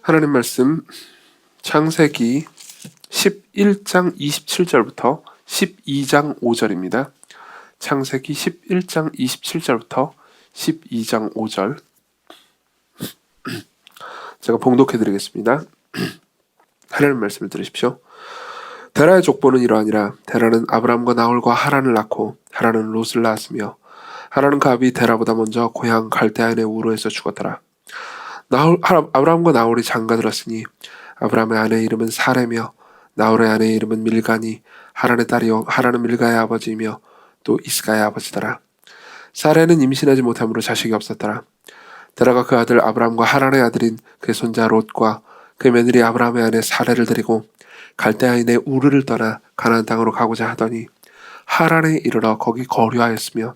하나님 말씀 창세기 11장 27절부터 12장 5절입니다. 창세기 11장 27절부터 12장 5절 제가 봉독해 드리겠습니다. 하나님 말씀을 들으십시오. 데라의 족보는 이러하니라. 데라는 아브람과 나홀과 하란을 낳고 하란은 롯을 낳았으며 하란은 그 아비 데라보다 먼저 고향 갈대아인의 우르에서 죽었더라. 아브람과 나홀이 장가들었으니 아브람의 아내의 이름은 사레며 나홀의 아내의 이름은 밀가니 하란의 딸이요 하란은 밀가의 아버지이며 또 이스가의 아버지더라. 사레는 임신하지 못함으로 자식이 없었더라. 데라가 그 아들 아브람과 하란의 아들인 그의 손자 롯과 그 며느리 아브람의 아내 사레를 데리고 갈대아인의 우르를 떠나 가나안 땅으로 가고자 하더니 하란에 이르러 거기 거류하였으며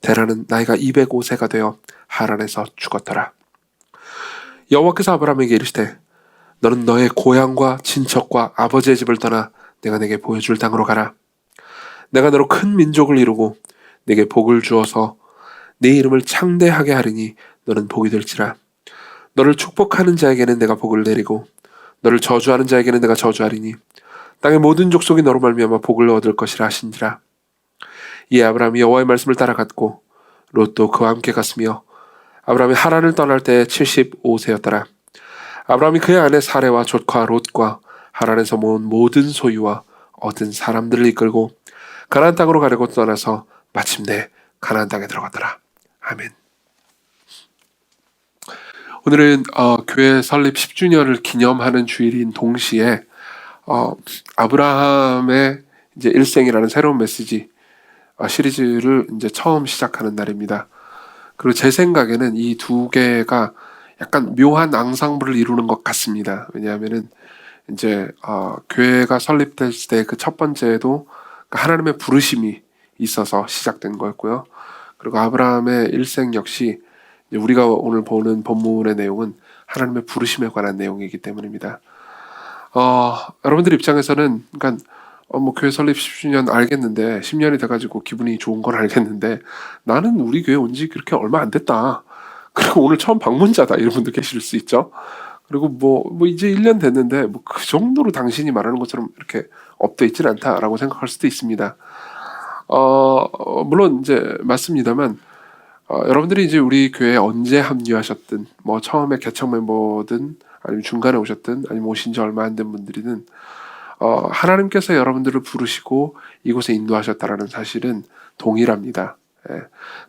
데라는 나이가 205세가 되어 하란에서 죽었더라. 여호와께서 아브람에게 이르시되 너는 너의 고향과 친척과 아버지의 집을 떠나 내가 네게 보여줄 땅으로 가라. 내가 너로 큰 민족을 이루고 네게 복을 주어서 네 이름을 창대하게 하리니 너는 복이 될지라. 너를 축복하는 자에게는 내가 복을 내리고 너를 저주하는 자에게는 내가 저주하리니 땅의 모든 족속이 너로 말미암아 복을 얻을 것이라 하신지라. 이에 아브람이 여호와의 말씀을 따라갔고 롯도 그와 함께 갔으며 아브람이 하란을 떠날 때 75세였더라. 아브람이 그의 아내 사레와 족과 롯과 하란에서 모은 모든 소유와 얻은 사람들을 이끌고 가나안 땅으로 가려고 떠나서 마침내 가나안 땅에 들어갔더라. 아멘. 오늘은 교회 설립 10주년을 기념하는 주일인 동시에 아브라함의 이제 일생이라는 새로운 메시지 시리즈를 이제 처음 시작하는 날입니다. 그리고 제 생각에는 이 두 개가 약간 묘한 앙상블을 이루는 것 같습니다. 왜냐하면은 이제 교회가 설립될 때 그 첫 번째도 하나님의 부르심이 있어서 시작된 거였고요. 그리고 아브라함의 일생 역시 우리가 오늘 보는 본문의 내용은 하나님의 부르심에 관한 내용이기 때문입니다. 여러분들 입장에서는 그러니까 뭐 교회 설립 10주년 알겠는데 10년이 돼가지고 기분이 좋은 건 알겠는데 나는 우리 교회 온 지 그렇게 얼마 안 됐다. 그리고 오늘 처음 방문자다 이런 분도 계실 수 있죠. 그리고 뭐 이제 1년 됐는데 뭐 그 정도로 당신이 말하는 것처럼 이렇게 업돼 있진 않다라고 생각할 수도 있습니다. 물론 이제 맞습니다만 여러분들이 이제 우리 교회에 언제 합류하셨든 뭐 처음에 개척 멤버든 아니면 중간에 오셨든 아니면 오신 지 얼마 안 된 분들이든 하나님께서 여러분들을 부르시고 이곳에 인도하셨다라는 사실은 동일합니다. 예.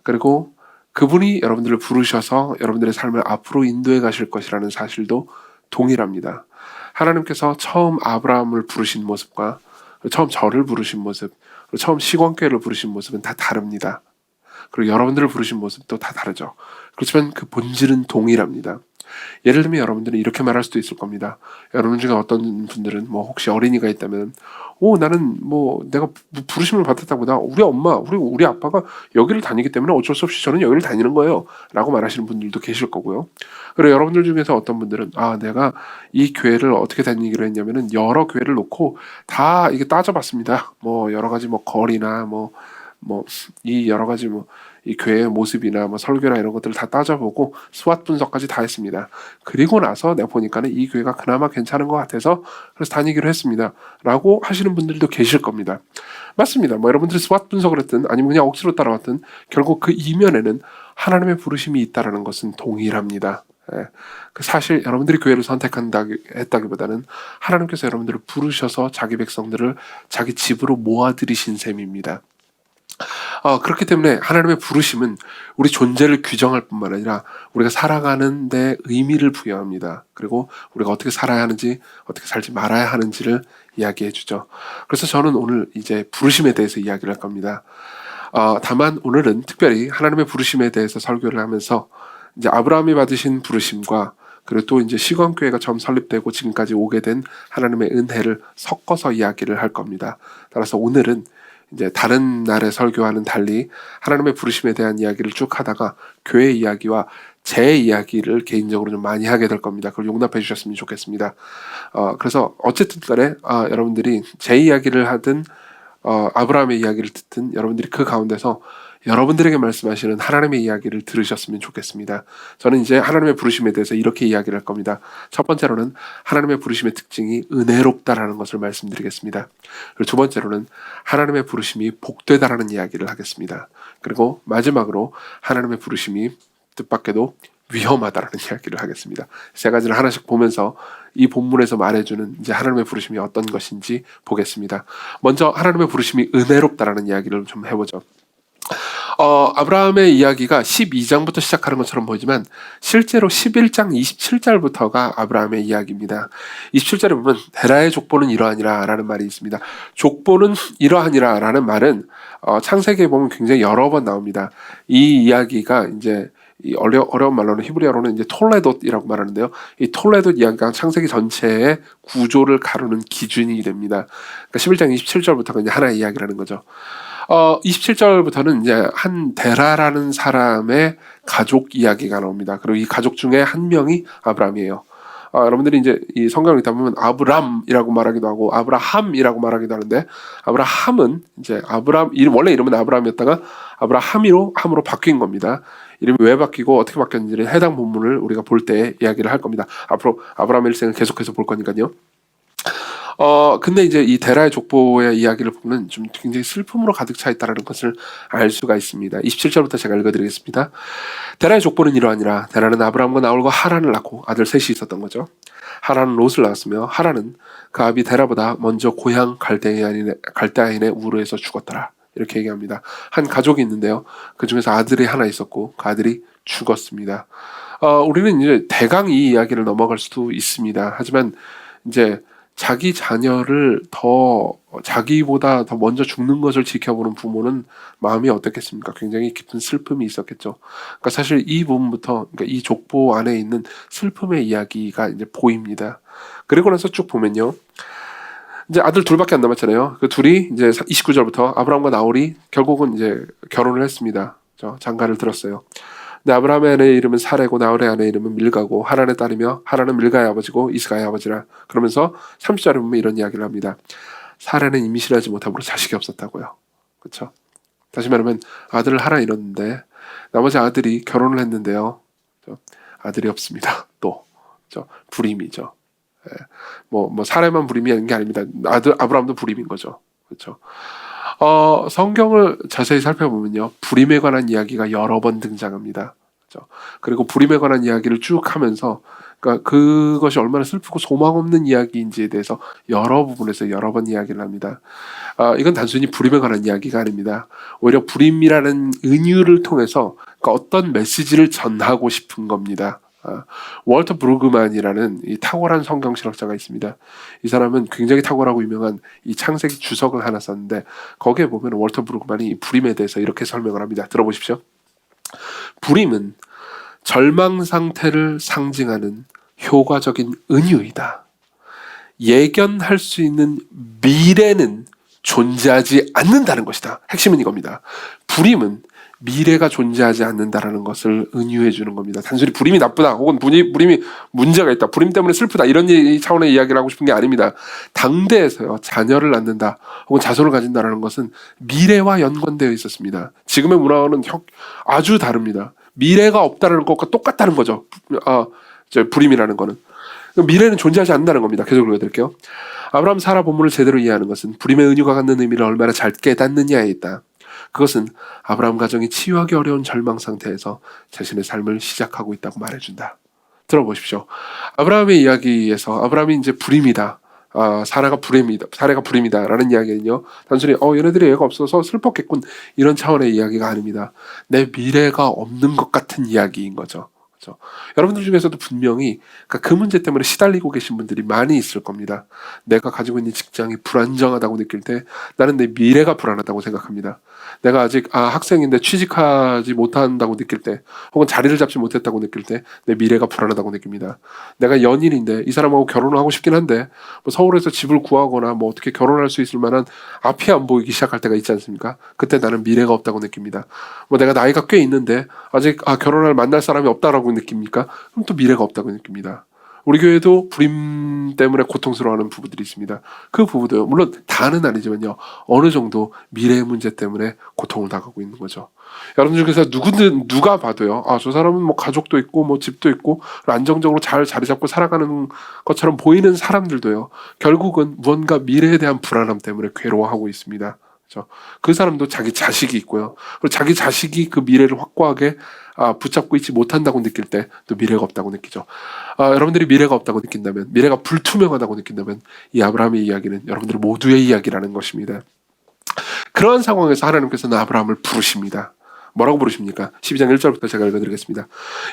그리고 그분이 여러분들을 부르셔서 여러분들의 삶을 앞으로 인도해 가실 것이라는 사실도 동일합니다. 하나님께서 처음 아브라함을 부르신 모습과 처음 저를 부르신 모습, 그리고 처음 시공교회를 부르신 모습은 다 다릅니다. 그리고 여러분들을 부르신 모습도 다 다르죠. 그렇지만 그 본질은 동일합니다. 예를 들면 여러분들은 이렇게 말할 수도 있을 겁니다. 여러분 중에 어떤 분들은 뭐 혹시 어린이가 있다면 나는 뭐 내가 부르심을 받았다보다 우리 엄마, 우리 아빠가 여기를 다니기 때문에 어쩔 수 없이 저는 여기를 다니는 거예요 라고 말하시는 분들도 계실 거고요. 그리고 여러분들 중에서 어떤 분들은 내가 이 교회를 어떻게 다니기로 했냐면은 여러 교회를 놓고 다 이게 따져봤습니다. 뭐 여러 가지 뭐 거리나 이 여러 가지 이 교회의 모습이나 설교나 이런 것들을 다 따져보고 스왓 분석까지 다 했습니다. 그리고 나서 내가 보니까는 이 교회가 그나마 괜찮은 것 같아서 그래서 다니기로 했습니다. 라고 하시는 분들도 계실 겁니다. 맞습니다. 여러분들이 스왓 분석을 했든 아니면 그냥 억지로 따라왔든 결국 그 이면에는 하나님의 부르심이 있다는 것은 동일합니다. 사실 여러분들이 교회를 했다기보다는 하나님께서 여러분들을 부르셔서 자기 백성들을 자기 집으로 모아들이신 셈입니다. 그렇기 때문에 하나님의 부르심은 우리 존재를 규정할 뿐만 아니라 우리가 살아가는 데 의미를 부여합니다. 그리고 우리가 어떻게 살아야 하는지, 어떻게 살지 말아야 하는지를 이야기해 주죠. 그래서 저는 오늘 이제 부르심에 대해서 이야기를 할 겁니다. 다만 오늘은 특별히 하나님의 부르심에 대해서 설교를 하면서 이제 아브라함이 받으신 부르심과 그리고 또 이제 시건교회가 처음 설립되고 지금까지 오게 된 하나님의 은혜를 섞어서 이야기를 할 겁니다. 따라서 오늘은 이제 다른 날의 설교와는 달리 하나님의 부르심에 대한 이야기를 쭉 하다가 교회 이야기와 제 이야기를 개인적으로 좀 많이 하게 될 겁니다. 그걸 용납해 주셨으면 좋겠습니다. 그래서 어쨌든 간에 여러분들이 제 이야기를 하든 아브라함의 이야기를 듣든 여러분들이 그 가운데서 여러분들에게 말씀하시는 하나님의 이야기를 들으셨으면 좋겠습니다. 저는 이제 하나님의 부르심에 대해서 이렇게 이야기를 할 겁니다. 첫 번째로는 하나님의 부르심의 특징이 은혜롭다라는 것을 말씀드리겠습니다. 그리고 두 번째로는 하나님의 부르심이 복되다라는 이야기를 하겠습니다. 그리고 마지막으로 하나님의 부르심이 뜻밖에도 위험하다라는 이야기를 하겠습니다. 세 가지를 하나씩 보면서 이 본문에서 말해주는 이제 하나님의 부르심이 어떤 것인지 보겠습니다. 먼저 하나님의 부르심이 은혜롭다라는 이야기를 좀 해보죠. 아브라함의 이야기가 12장부터 시작하는 것처럼 보이지만 실제로 11장 27절부터가 아브라함의 이야기입니다. 27절에 보면 데라의 족보는 이러하니라 라는 말이 있습니다. 족보는 이러하니라 라는 말은 창세기에 보면 굉장히 여러 번 나옵니다. 이 이야기가 이제 이 어려운 말로는 히브리어로는 이제 톨레돗이라고 말하는데요. 이 톨레돗 이야기가 창세기 전체의 구조를 가르는 기준이 됩니다. 그러니까 11장 27절부터가 이제 하나의 이야기라는 거죠. 27절부터는 이제 한 데라라는 사람의 가족 이야기가 나옵니다. 그리고 이 가족 중에 한 명이 아브라함이에요. 여러분들이 이제 이 성경을 읽다 보면 아브람이라고 말하기도 하고 아브라함이라고 말하기도 하는데, 아브라함은 이제 원래 이름은 아브라함이었다가 아브라함으로 바뀐 겁니다. 이름이 왜 바뀌고 어떻게 바뀌었는지를 해당 본문을 우리가 볼 때 이야기를 할 겁니다. 앞으로 아브라함의 일생을 계속해서 볼 거니까요. 근데 이제 이 데라의 족보의 이야기를 보면 좀 굉장히 슬픔으로 가득 차 있다는 것을 알 수가 있습니다. 27절부터 제가 읽어드리겠습니다. 데라의 족보는 이러하니라. 데라는 아브라함과 나홀과 하란을 낳고 아들 셋이 있었던 거죠. 하란은 롯을 낳았으며 하란은 그 아비 데라보다 먼저 고향 갈대아인의 우르에서 죽었더라. 이렇게 얘기합니다. 한 가족이 있는데요. 그 중에서 아들이 하나 있었고 그 아들이 죽었습니다. 우리는 이제 대강 이 이야기를 넘어갈 수도 있습니다. 하지만 이제 자기 자녀를 자기보다 더 먼저 죽는 것을 지켜보는 부모는 마음이 어떻겠습니까? 굉장히 깊은 슬픔이 있었겠죠. 그러니까 사실 이 부분부터, 그러니까 이 족보 안에 있는 슬픔의 이야기가 이제 보입니다. 그리고 나서 쭉 보면요. 이제 아들 둘밖에 안 남았잖아요. 그 둘이 이제 29절부터 아브라함과 나홀이 결국은 이제 결혼을 했습니다. 장가를 들었어요. 근데 아브라함의 아내의 이름은 사레고 나홀의 아내의 이름은 밀가고 하란의 딸이며 하란은 밀가의 아버지고 이스가의 아버지라. 그러면서 30절에 보면 이런 이야기를 합니다. 사레는 임신하지 못함으로 자식이 없었다고요. 그렇죠? 다시 말하면 아들을 하나 잃었는데 나머지 아들이 결혼을 했는데요. 아들이 없습니다. 또 불임이죠. 사레만 불임이 아닌 게 아닙니다. 아브라함도 불임인 거죠. 그렇죠? 성경을 자세히 살펴보면요, 불임에 관한 이야기가 여러 번 등장합니다. 그렇죠? 그리고 불임에 관한 이야기를 쭉 하면서, 그러니까 그것이 얼마나 슬프고 소망 없는 이야기인지에 대해서 여러 부분에서 여러 번 이야기를 합니다. 이건 단순히 불임에 관한 이야기가 아닙니다. 오히려 불임이라는 은유를 통해서 그러니까 어떤 메시지를 전하고 싶은 겁니다. 월터 브루그만이라는 이 탁월한 성경 신학자가 있습니다. 이 사람은 굉장히 탁월하고 유명한 이 창세기 주석을 하나 썼는데, 거기에 보면 월터 브루그만이 이 불임에 대해서 이렇게 설명을 합니다. 들어보십시오. 불임은 절망 상태를 상징하는 효과적인 은유이다. 예견할 수 있는 미래는 존재하지 않는다는 것이다. 핵심은 이겁니다. 불임은 미래가 존재하지 않는다라는 것을 은유해 주는 겁니다. 단순히 불임이 나쁘다 혹은 불임이 문제가 있다, 불임 때문에 슬프다, 이런 차원의 이야기를 하고 싶은 게 아닙니다. 당대에서요, 자녀를 낳는다 혹은 자손을 가진다라는 것은 미래와 연관되어 있었습니다. 지금의 문화와는 아주 다릅니다. 미래가 없다는 것과 똑같다는 거죠. 불임이라는 거는 미래는 존재하지 않는다는 겁니다. 계속 읽어드릴게요. 아브라함 사라 본문을 제대로 이해하는 것은 불임의 은유가 갖는 의미를 얼마나 잘 깨닫느냐에 있다. 그것은 아브라함 가정이 치유하기 어려운 절망 상태에서 자신의 삶을 시작하고 있다고 말해준다. 들어보십시오. 아브라함의 이야기에서 아브라함이 이제 불임이다, 사라가 불임이다라는 이야기는요, 단순히 얘네들이 애가 없어서 슬펐겠군 이런 차원의 이야기가 아닙니다. 내 미래가 없는 것 같은 이야기인 거죠. 그렇죠? 여러분들 중에서도 분명히 그 문제 때문에 시달리고 계신 분들이 많이 있을 겁니다. 내가 가지고 있는 직장이 불안정하다고 느낄 때 나는 내 미래가 불안하다고 생각합니다. 내가 아직 학생인데 취직하지 못한다고 느낄 때, 혹은 자리를 잡지 못했다고 느낄 때 내 미래가 불안하다고 느낍니다. 내가 연인인데 이 사람하고 결혼을 하고 싶긴 한데 서울에서 집을 구하거나 어떻게 결혼할 수 있을 만한 앞이 안 보이기 시작할 때가 있지 않습니까? 그때 나는 미래가 없다고 느낍니다. 내가 나이가 꽤 있는데 아직 만날 사람이 없다라고 느낍니까? 그럼 또 미래가 없다고 느낍니다. 우리 교회도 불임 때문에 고통스러워하는 부부들이 있습니다. 그 부부도 물론 다는 아니지만요, 어느 정도 미래의 문제 때문에 고통을 당하고 있는 거죠. 여러분 중에서 누가 봐도요, 저 사람은 뭐 가족도 있고 뭐 집도 있고 안정적으로 잘 자리 잡고 살아가는 것처럼 보이는 사람들도요, 결국은 무언가 미래에 대한 불안함 때문에 괴로워하고 있습니다. 그렇죠? 그 사람도 자기 자식이 있고요. 그리고 자기 자식이 그 미래를 확고하게 붙잡고 있지 못한다고 느낄 때 또 미래가 없다고 느끼죠. 여러분들이 미래가 없다고 느낀다면, 미래가 불투명하다고 느낀다면, 이 아브라함의 이야기는 여러분들 모두의 이야기라는 것입니다. 그러한 상황에서 하나님께서는 아브라함을 부르십니다. 뭐라고 부르십니까? 12장 1절부터 제가 읽어드리겠습니다.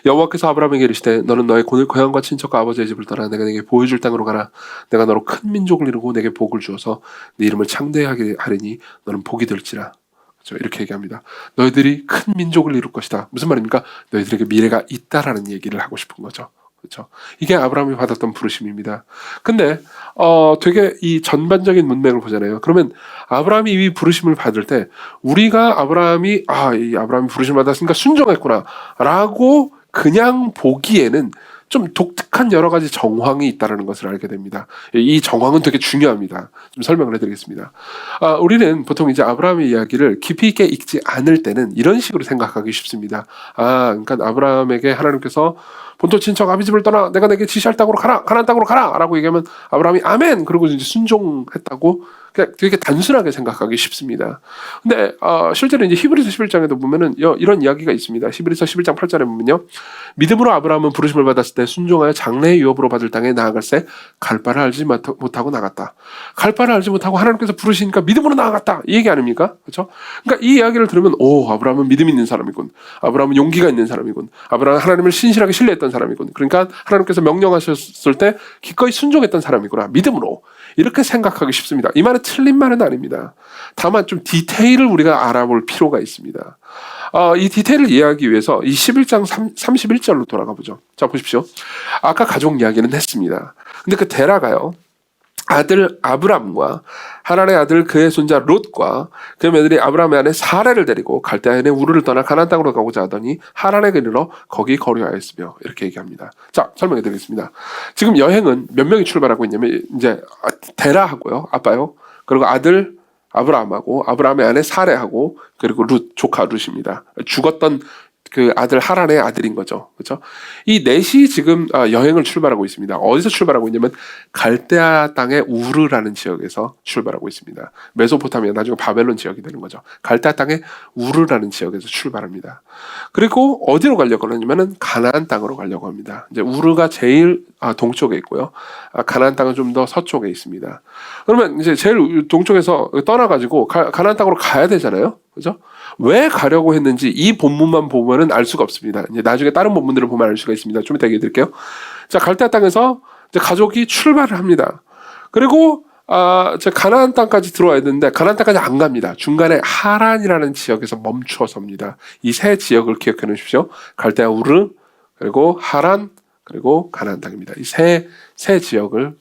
여호와께서 아브라함에게 이르시되 너는 너의 고향과 친척과 아버지의 집을 떠나 내가 네게 보여줄 땅으로 가라. 내가 너로 큰 민족을 이루고 내게 복을 주어서 네 이름을 창대하게 하리니 너는 복이 될지라. 그렇죠? 이렇게 얘기합니다. 너희들이 큰 민족을 이룰 것이다. 무슨 말입니까? 너희들에게 미래가 있다라는 얘기를 하고 싶은 거죠. 그렇죠? 이게 아브라함이 받았던 부르심입니다. 근데 되게 이 전반적인 문맥을 보잖아요. 그러면 아브라함이 이 부르심을 받을 때 우리가 이 아브라함이 부르심을 받았으니까 순종했구나라고 그냥 보기에는 좀 독특한 여러 가지 정황이 있다는 것을 알게 됩니다. 이 정황은 되게 중요합니다. 좀 설명을 해드리겠습니다. 우리는 보통 이제 아브라함의 이야기를 깊이 있게 읽지 않을 때는 이런 식으로 생각하기 쉽습니다. 그러니까 아브라함에게 하나님께서 본토 친척 아비 집을 떠나 내가 내게 지시할 땅으로 가라, 가나안 땅으로 가라라고 얘기하면 아브라함이 아멘 그러고 이제 순종했다고 그냥 되게 단순하게 생각하기 쉽습니다. 근데 실제로 이제 히브리서 11장에도 보면은 이런 이야기가 있습니다. 히브리서 11장 8절에 보면요, 믿음으로 아브라함은 부르심을 받았을 때 순종하여 장래의 유업으로 받을 땅에 나아갈새 갈 바를 알지 못하고 나갔다. 갈 바를 알지 못하고 하나님께서 부르시니까 믿음으로 나아갔다, 이 얘기 아닙니까? 그렇죠? 그러니까 이 이야기를 들으면 아브라함은 믿음 있는 사람이군, 아브라함은 용기가 있는 사람이군, 아브라함은 하나님을 신실하게 신뢰했던 사람이군, 그러니까 하나님께서 명령하셨을 때 기꺼이 순종했던 사람이구나, 믿음으로, 이렇게 생각하기 쉽습니다. 이 말은 틀린 말은 아닙니다. 다만 좀 디테일을 우리가 알아볼 필요가 있습니다. 이 디테일을 이해하기 위해서 이 11장 31절로 돌아가 보죠. 자, 보십시오. 아까 가족 이야기는 했습니다. 근데 그 데라가요, 아들 아브람과 하란의 아들 그의 손자 롯과 그 며느리 아브람의 아내 사레를 데리고 갈대아인의 우르를 떠나 가나안 땅으로 가고자 하더니 하란에 이르러 거기 거류하였으며, 이렇게 얘기합니다. 자, 설명해 드리겠습니다. 지금 여행은 몇 명이 출발하고 있냐면 이제 데라하고요, 아빠요, 그리고 아들 아브라함하고 아브라함의 아내 사레하고 그리고 룻, 조카 룻입니다. 죽었던 그 아들 하란의 아들인 거죠. 그렇죠? 이 넷이 지금 여행을 출발하고 있습니다. 어디서 출발하고 있냐면 갈대아 땅의 우르라는 지역에서 출발하고 있습니다. 메소포타미아, 나중에 바벨론 지역이 되는 거죠. 갈대아 땅의 우르라는 지역에서 출발합니다. 그리고 어디로 가려고 하냐면은 가나안 땅으로 가려고 합니다. 이제 우르가 제일 동쪽에 있고요. 가나안 땅은 좀 더 서쪽에 있습니다. 그러면 이제 제일 동쪽에서 떠나가지고 가나안 땅으로 가야 되잖아요. 그죠? 왜 가려고 했는지 이 본문만 보면은 알 수가 없습니다. 이제 나중에 다른 본문들을 보면 알 수가 있습니다. 좀 이따 얘기해 드릴게요. 자, 갈대아 땅에서 이제 가족이 출발을 합니다. 그리고 가나안 땅까지 들어와야 되는데 가나안 땅까지 안 갑니다. 중간에 하란이라는 지역에서 멈춰 섭니다. 이 세 지역을 기억해 놓으십시오. 갈대아 우르, 그리고 하란, 그리고 가나안 땅입니다. 이 세 지역을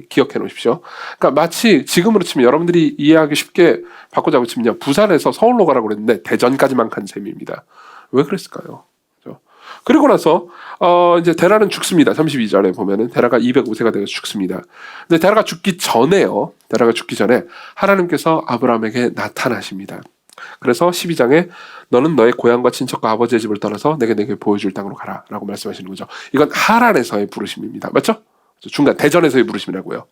기억해 놓으십시오. 그러니까 마치 지금으로 치면 여러분들이 이해하기 쉽게 바꾸자고 치면요, 부산에서 서울로 가라고 그랬는데 대전까지만 간 셈입니다. 왜 그랬을까요? 그렇죠? 그리고 나서 이제 데라는 죽습니다. 32절에 보면은 데라가 205세가 되어서 죽습니다. 근데 데라가 죽기 전에 하나님께서 아브라함에게 나타나십니다. 그래서 12장에 너는 너의 고향과 친척과 아버지의 집을 떠나서 내게 보여줄 땅으로 가라 라고 말씀하시는 거죠. 이건 하란에서의 부르심입니다. 맞죠? 중간 대전에서의 부르심이라고요.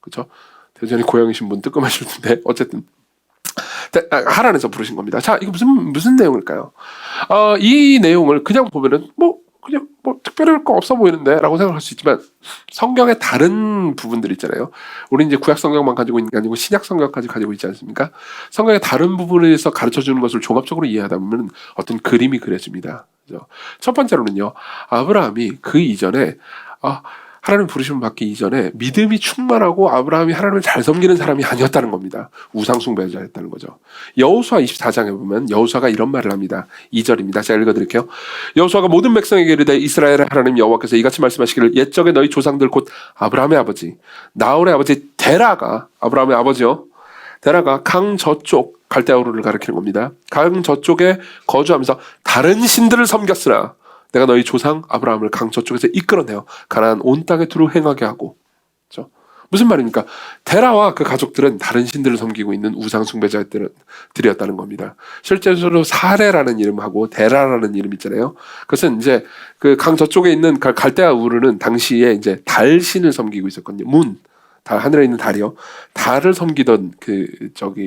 그렇죠? 대전이 고향이신 분 뜨끔하실 텐데 어쨌든 하란에서 부르신 겁니다. 자, 이거 무슨 내용일까요? 이 내용을 그냥 보면은 그냥 특별할 거 없어 보이는데라고 생각할 수 있지만 성경의 다른 부분들 있잖아요. 우리 이제 구약 성경만 가지고 있는 게 아니고 신약 성경까지 가지고 있지 않습니까? 성경의 다른 부분에서 가르쳐 주는 것을 종합적으로 이해하다 보면 어떤 그림이 그려집니다. 그렇죠? 첫 번째로는요, 아브라함이 그 이전에 하나님 부르심을 받기 이전에 믿음이 충만하고 아브라함이 하나님을 잘 섬기는 사람이 아니었다는 겁니다. 우상숭배자였다는 거죠. 여호수아 24장에 보면 여호수아가 이런 말을 합니다. 2절입니다. 제가 읽어드릴게요. 여호수아가 모든 백성에게 이르되 이스라엘의 하나님 여호와께서 이같이 말씀하시기를 옛적에 너희 조상들 곧 아브라함의 아버지 나홀의 아버지 데라가, 아브라함의 아버지요, 데라가 강 저쪽 갈대아우르를 가리키는 겁니다. 강 저쪽에 거주하면서 다른 신들을 섬겼으나, 내가 너희 조상 아브라함을 강 저쪽에서 이끌어내어 가나안 온 땅에 두루 행하게 하고. 그렇죠? 무슨 말입니까? 데라와 그 가족들은 다른 신들을 섬기고 있는 우상 숭배자들이었다는 겁니다. 실제로 사레라는 이름하고 데라라는 이름 있잖아요. 그것은 이제 그 강 저쪽에 있는 갈대아 우르는 당시에 이제 달 신을 섬기고 있었거든요. 하늘에 있는 달이요. 달을 섬기던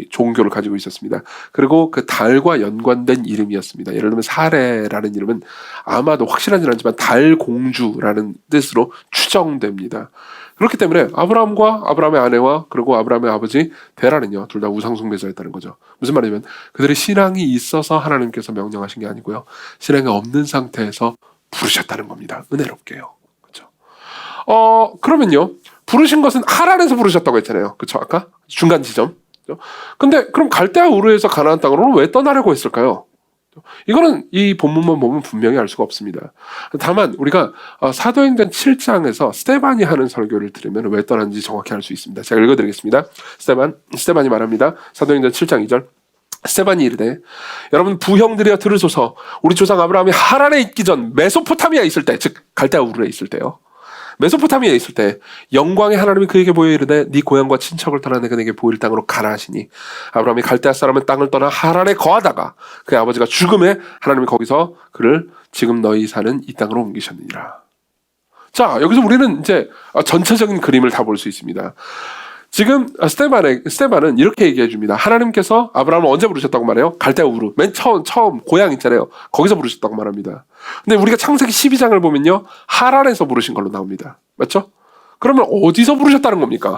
종교를 가지고 있었습니다. 그리고 그 달과 연관된 이름이었습니다. 예를 들면 사레라는 이름은 아마도 확실하지는 않지만 달 공주라는 뜻으로 추정됩니다. 그렇기 때문에 아브라함과 아브라함의 아내와 그리고 아브라함의 아버지 데라는요, 둘 다 우상숭배자였다는 거죠. 무슨 말이냐면 그들의 신앙이 있어서 하나님께서 명령하신 게 아니고요, 신앙이 없는 상태에서 부르셨다는 겁니다. 은혜롭게요. 그렇죠? 그러면요, 부르신 것은 하란에서 부르셨다고 했잖아요. 그렇죠? 아까 중간 지점. 그렇죠? 근데 그럼 갈대아 우르에서 가나안 땅으로 왜 떠나려고 했을까요? 이거는 이 본문만 보면 분명히 알 수가 없습니다. 다만 우리가 사도행전 7장에서 스데반이 하는 설교를 들으면 왜 떠났는지 정확히 알 수 있습니다. 제가 읽어드리겠습니다. 스데반이 말합니다. 사도행전 7장 2절. 스데반이 이르되 여러분 부형들이여 들으소서. 우리 조상 아브라함이 하란에 있기 전 메소포타미아에 있을 때, 즉 갈대아 우르에 있을 때요, 메소포타미아에 있을 때 영광의 하나님이 그에게 보여 이르되 네 고향과 친척을 떠나 내가 내게 보일 땅으로 가라 하시니 아브라함이 갈대아 사람의 땅을 떠나 하란에 거하다가 그의 아버지가 죽음에 하나님이 거기서 그를 지금 너희 사는 이 땅으로 옮기셨느니라. 자, 여기서 우리는 이제 전체적인 그림을 다 볼 수 있습니다. 지금 스데반은 이렇게 얘기해 줍니다. 하나님께서 아브라함을 언제 부르셨다고 말해요? 갈대아 우르, 맨 처음 고향 있잖아요. 거기서 부르셨다고 말합니다. 근데 우리가 창세기 12장을 보면요, 하란에서 부르신 걸로 나옵니다. 맞죠? 그러면 어디서 부르셨다는 겁니까?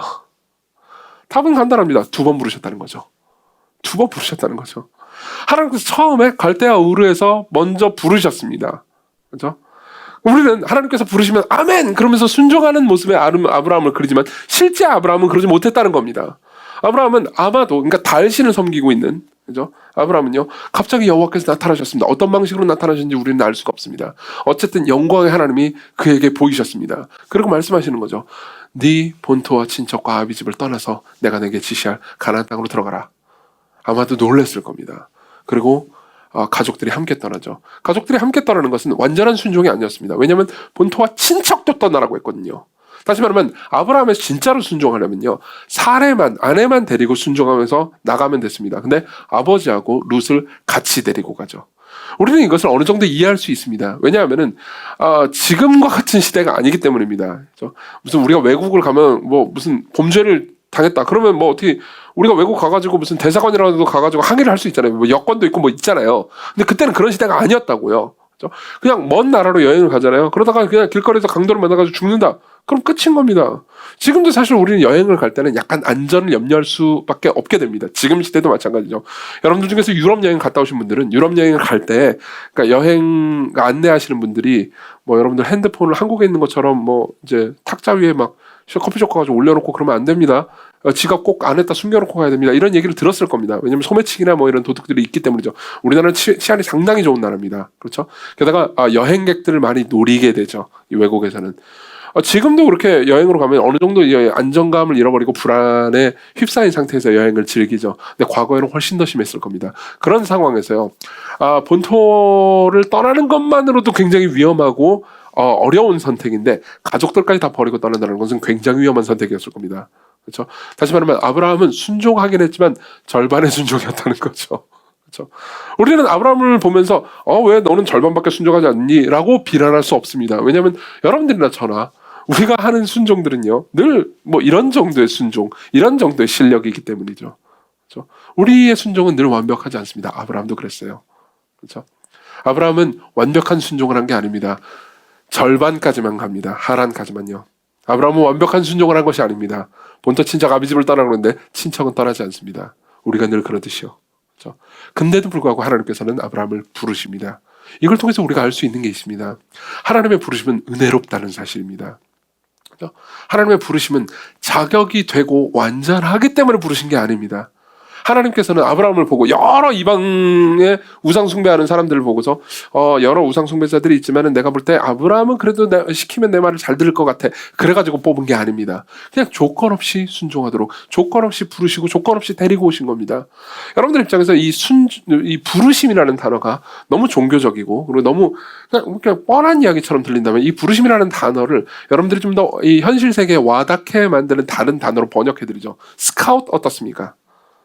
답은 간단합니다. 2번 부르셨다는 거죠. 2번 부르셨다는 거죠. 하나님께서 처음에 갈대아 우르에서 먼저 부르셨습니다. 그렇죠? 우리는 하나님께서 부르시면 아멘 그러면서 순종하는 모습의 아브라함을 그리지만 실제 아브라함은 그러지 못했다는 겁니다. 아브라함은 아마도, 그러니까 달신을 섬기고 있는, 그죠? 아브라함은요, 갑자기 여호와께서 나타나셨습니다. 어떤 방식으로 나타나셨는지 우리는 알 수가 없습니다. 어쨌든 영광의 하나님이 그에게 보이셨습니다. 그리고 말씀하시는 거죠. 네 본토와 친척과 아비 집을 떠나서 내가 내게 지시할 가나안 땅으로 들어가라. 아마도 놀랐을 겁니다. 그리고 가족들이 함께 떠나죠. 가족들이 함께 떠나는 것은 완전한 순종이 아니었습니다. 왜냐하면 본토와 친척도 떠나라고 했거든요. 다시 말하면 아브라함에서 진짜로 순종하려면요, 사레만, 아내만 데리고 순종하면서 나가면 됐습니다. 근데 아버지하고 룻을 같이 데리고 가죠. 우리는 이것을 어느 정도 이해할 수 있습니다. 왜냐하면은 지금과 같은 시대가 아니기 때문입니다. 그렇죠? 무슨 우리가 외국을 가면 뭐 무슨 범죄를 당했다 그러면 뭐 어떻게 우리가 외국 가가지고 무슨 대사관이라도 가가지고 항의를 할 수 있잖아요. 뭐 여권도 있고 뭐 있잖아요. 근데 그때는 그런 시대가 아니었다고요. 그렇죠? 그냥 먼 나라로 여행을 가잖아요. 그러다가 그냥 길거리에서 강도를 만나가지고 죽는다. 그럼 끝인 겁니다. 지금도 사실 우리는 여행을 갈 때는 약간 안전을 염려할 수밖에 없게 됩니다. 지금 시대도 마찬가지죠. 여러분들 중에서 유럽 여행 갔다 오신 분들은 유럽 여행을 갈 때, 그러니까 여행 안내하시는 분들이 뭐 여러분들 핸드폰을 한국에 있는 것처럼 뭐 이제 탁자 위에 막 커피숍 가가지고 올려놓고 그러면 안 됩니다. 지갑 꼭 안에다 숨겨놓고 가야 됩니다. 이런 얘기를 들었을 겁니다. 왜냐하면 소매치기나 뭐 이런 도둑들이 있기 때문이죠. 우리나라는 치안이 상당히 좋은 나라입니다. 그렇죠? 게다가 여행객들을 많이 노리게 되죠. 이 외국에서는. 지금도 그렇게 여행으로 가면 어느 정도 안정감을 잃어버리고 불안에 휩싸인 상태에서 여행을 즐기죠. 근데 과거에는 훨씬 더 심했을 겁니다. 그런 상황에서요, 본토를 떠나는 것만으로도 굉장히 위험하고 어려운 선택인데 가족들까지 다 버리고 떠난다는 것은 굉장히 위험한 선택이었을 겁니다. 그렇죠? 다시 말하면 아브라함은 순종하긴 했지만 절반의 순종이었다는 거죠. 그렇죠? 우리는 아브라함을 보면서 왜 너는 절반밖에 순종하지 않니? 라고 비난할 수 없습니다. 왜냐하면 여러분들이나 저나 우리가 하는 순종들은요, 늘 뭐 이런 정도의 순종, 이런 정도의 실력이기 때문이죠. 그렇죠? 우리의 순종은 늘 완벽하지 않습니다. 아브라함도 그랬어요. 그렇죠? 아브라함은 완벽한 순종을 한 게 아닙니다. 절반까지만 갑니다. 하란까지만요. 아브라함은 완벽한 순종을 한 것이 아닙니다. 본토 친척 아비 집을 떠나고 그러는데 친척은 떠나지 않습니다. 우리가 늘 그러듯이요. 그렇죠? 근데도 불구하고 하나님께서는 아브라함을 부르십니다. 이걸 통해서 우리가 알 수 있는 게 있습니다. 하나님의 부르심은 은혜롭다는 사실입니다. 그렇죠? 하나님의 부르심은 자격이 되고 완전하기 때문에 부르신 게 아닙니다. 하나님께서는 아브라함을 보고 여러 이방의 우상 숭배하는 사람들을 보고서 여러 우상 숭배자들이 있지만은 내가 볼 때 아브라함은 그래도 시키면 내 말을 잘 들을 것 같아. 그래가지고 뽑은 게 아닙니다. 그냥 조건 없이 순종하도록 조건 없이 부르시고 조건 없이 데리고 오신 겁니다. 여러분들 입장에서 이 부르심이라는 단어가 너무 종교적이고 그리고 너무 그냥 뻔한 이야기처럼 들린다면 이 부르심이라는 단어를 여러분들이 좀 더 이 현실 세계에 와닿게 만드는 다른 단어로 번역해드리죠. 스카웃 어떻습니까?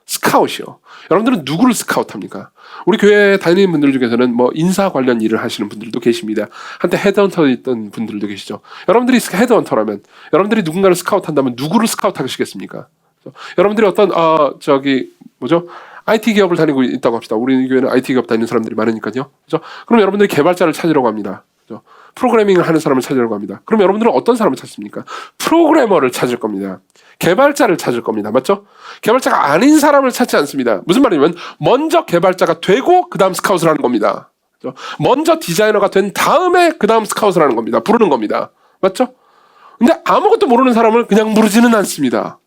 스카웃이요. 여러분들은 누구를 스카웃합니까? 우리 교회 다니는 분들 중에서는 뭐 인사 관련 일을 하시는 분들도 계십니다. 한때 헤드헌터였던 분들도 계시죠. 여러분들이 헤드헌터라면 여러분들이 누군가를 스카웃한다면 누구를 스카웃하시겠습니까? 여러분들이 어떤 IT 기업을 다니고 있다고 합시다. 우리 교회는 IT 기업 다니는 사람들이 많으니까요. 그죠? 그럼 여러분들이 개발자를 찾으려고 합니다. 그죠? 프로그래밍을 하는 사람을 찾으려고 합니다. 그럼 여러분들은 어떤 사람을 찾습니까? 프로그래머를 찾을 겁니다. 개발자를 찾을 겁니다. 맞죠? 개발자가 아닌 사람을 찾지 않습니다. 무슨 말이냐면 먼저 개발자가 되고 그 다음 스카웃을 하는 겁니다. 그죠? 먼저 디자이너가 된 다음에 그 다음 스카웃을 하는 겁니다. 부르는 겁니다. 맞죠? 근데 아무것도 모르는 사람을 그냥 부르지는 않습니다.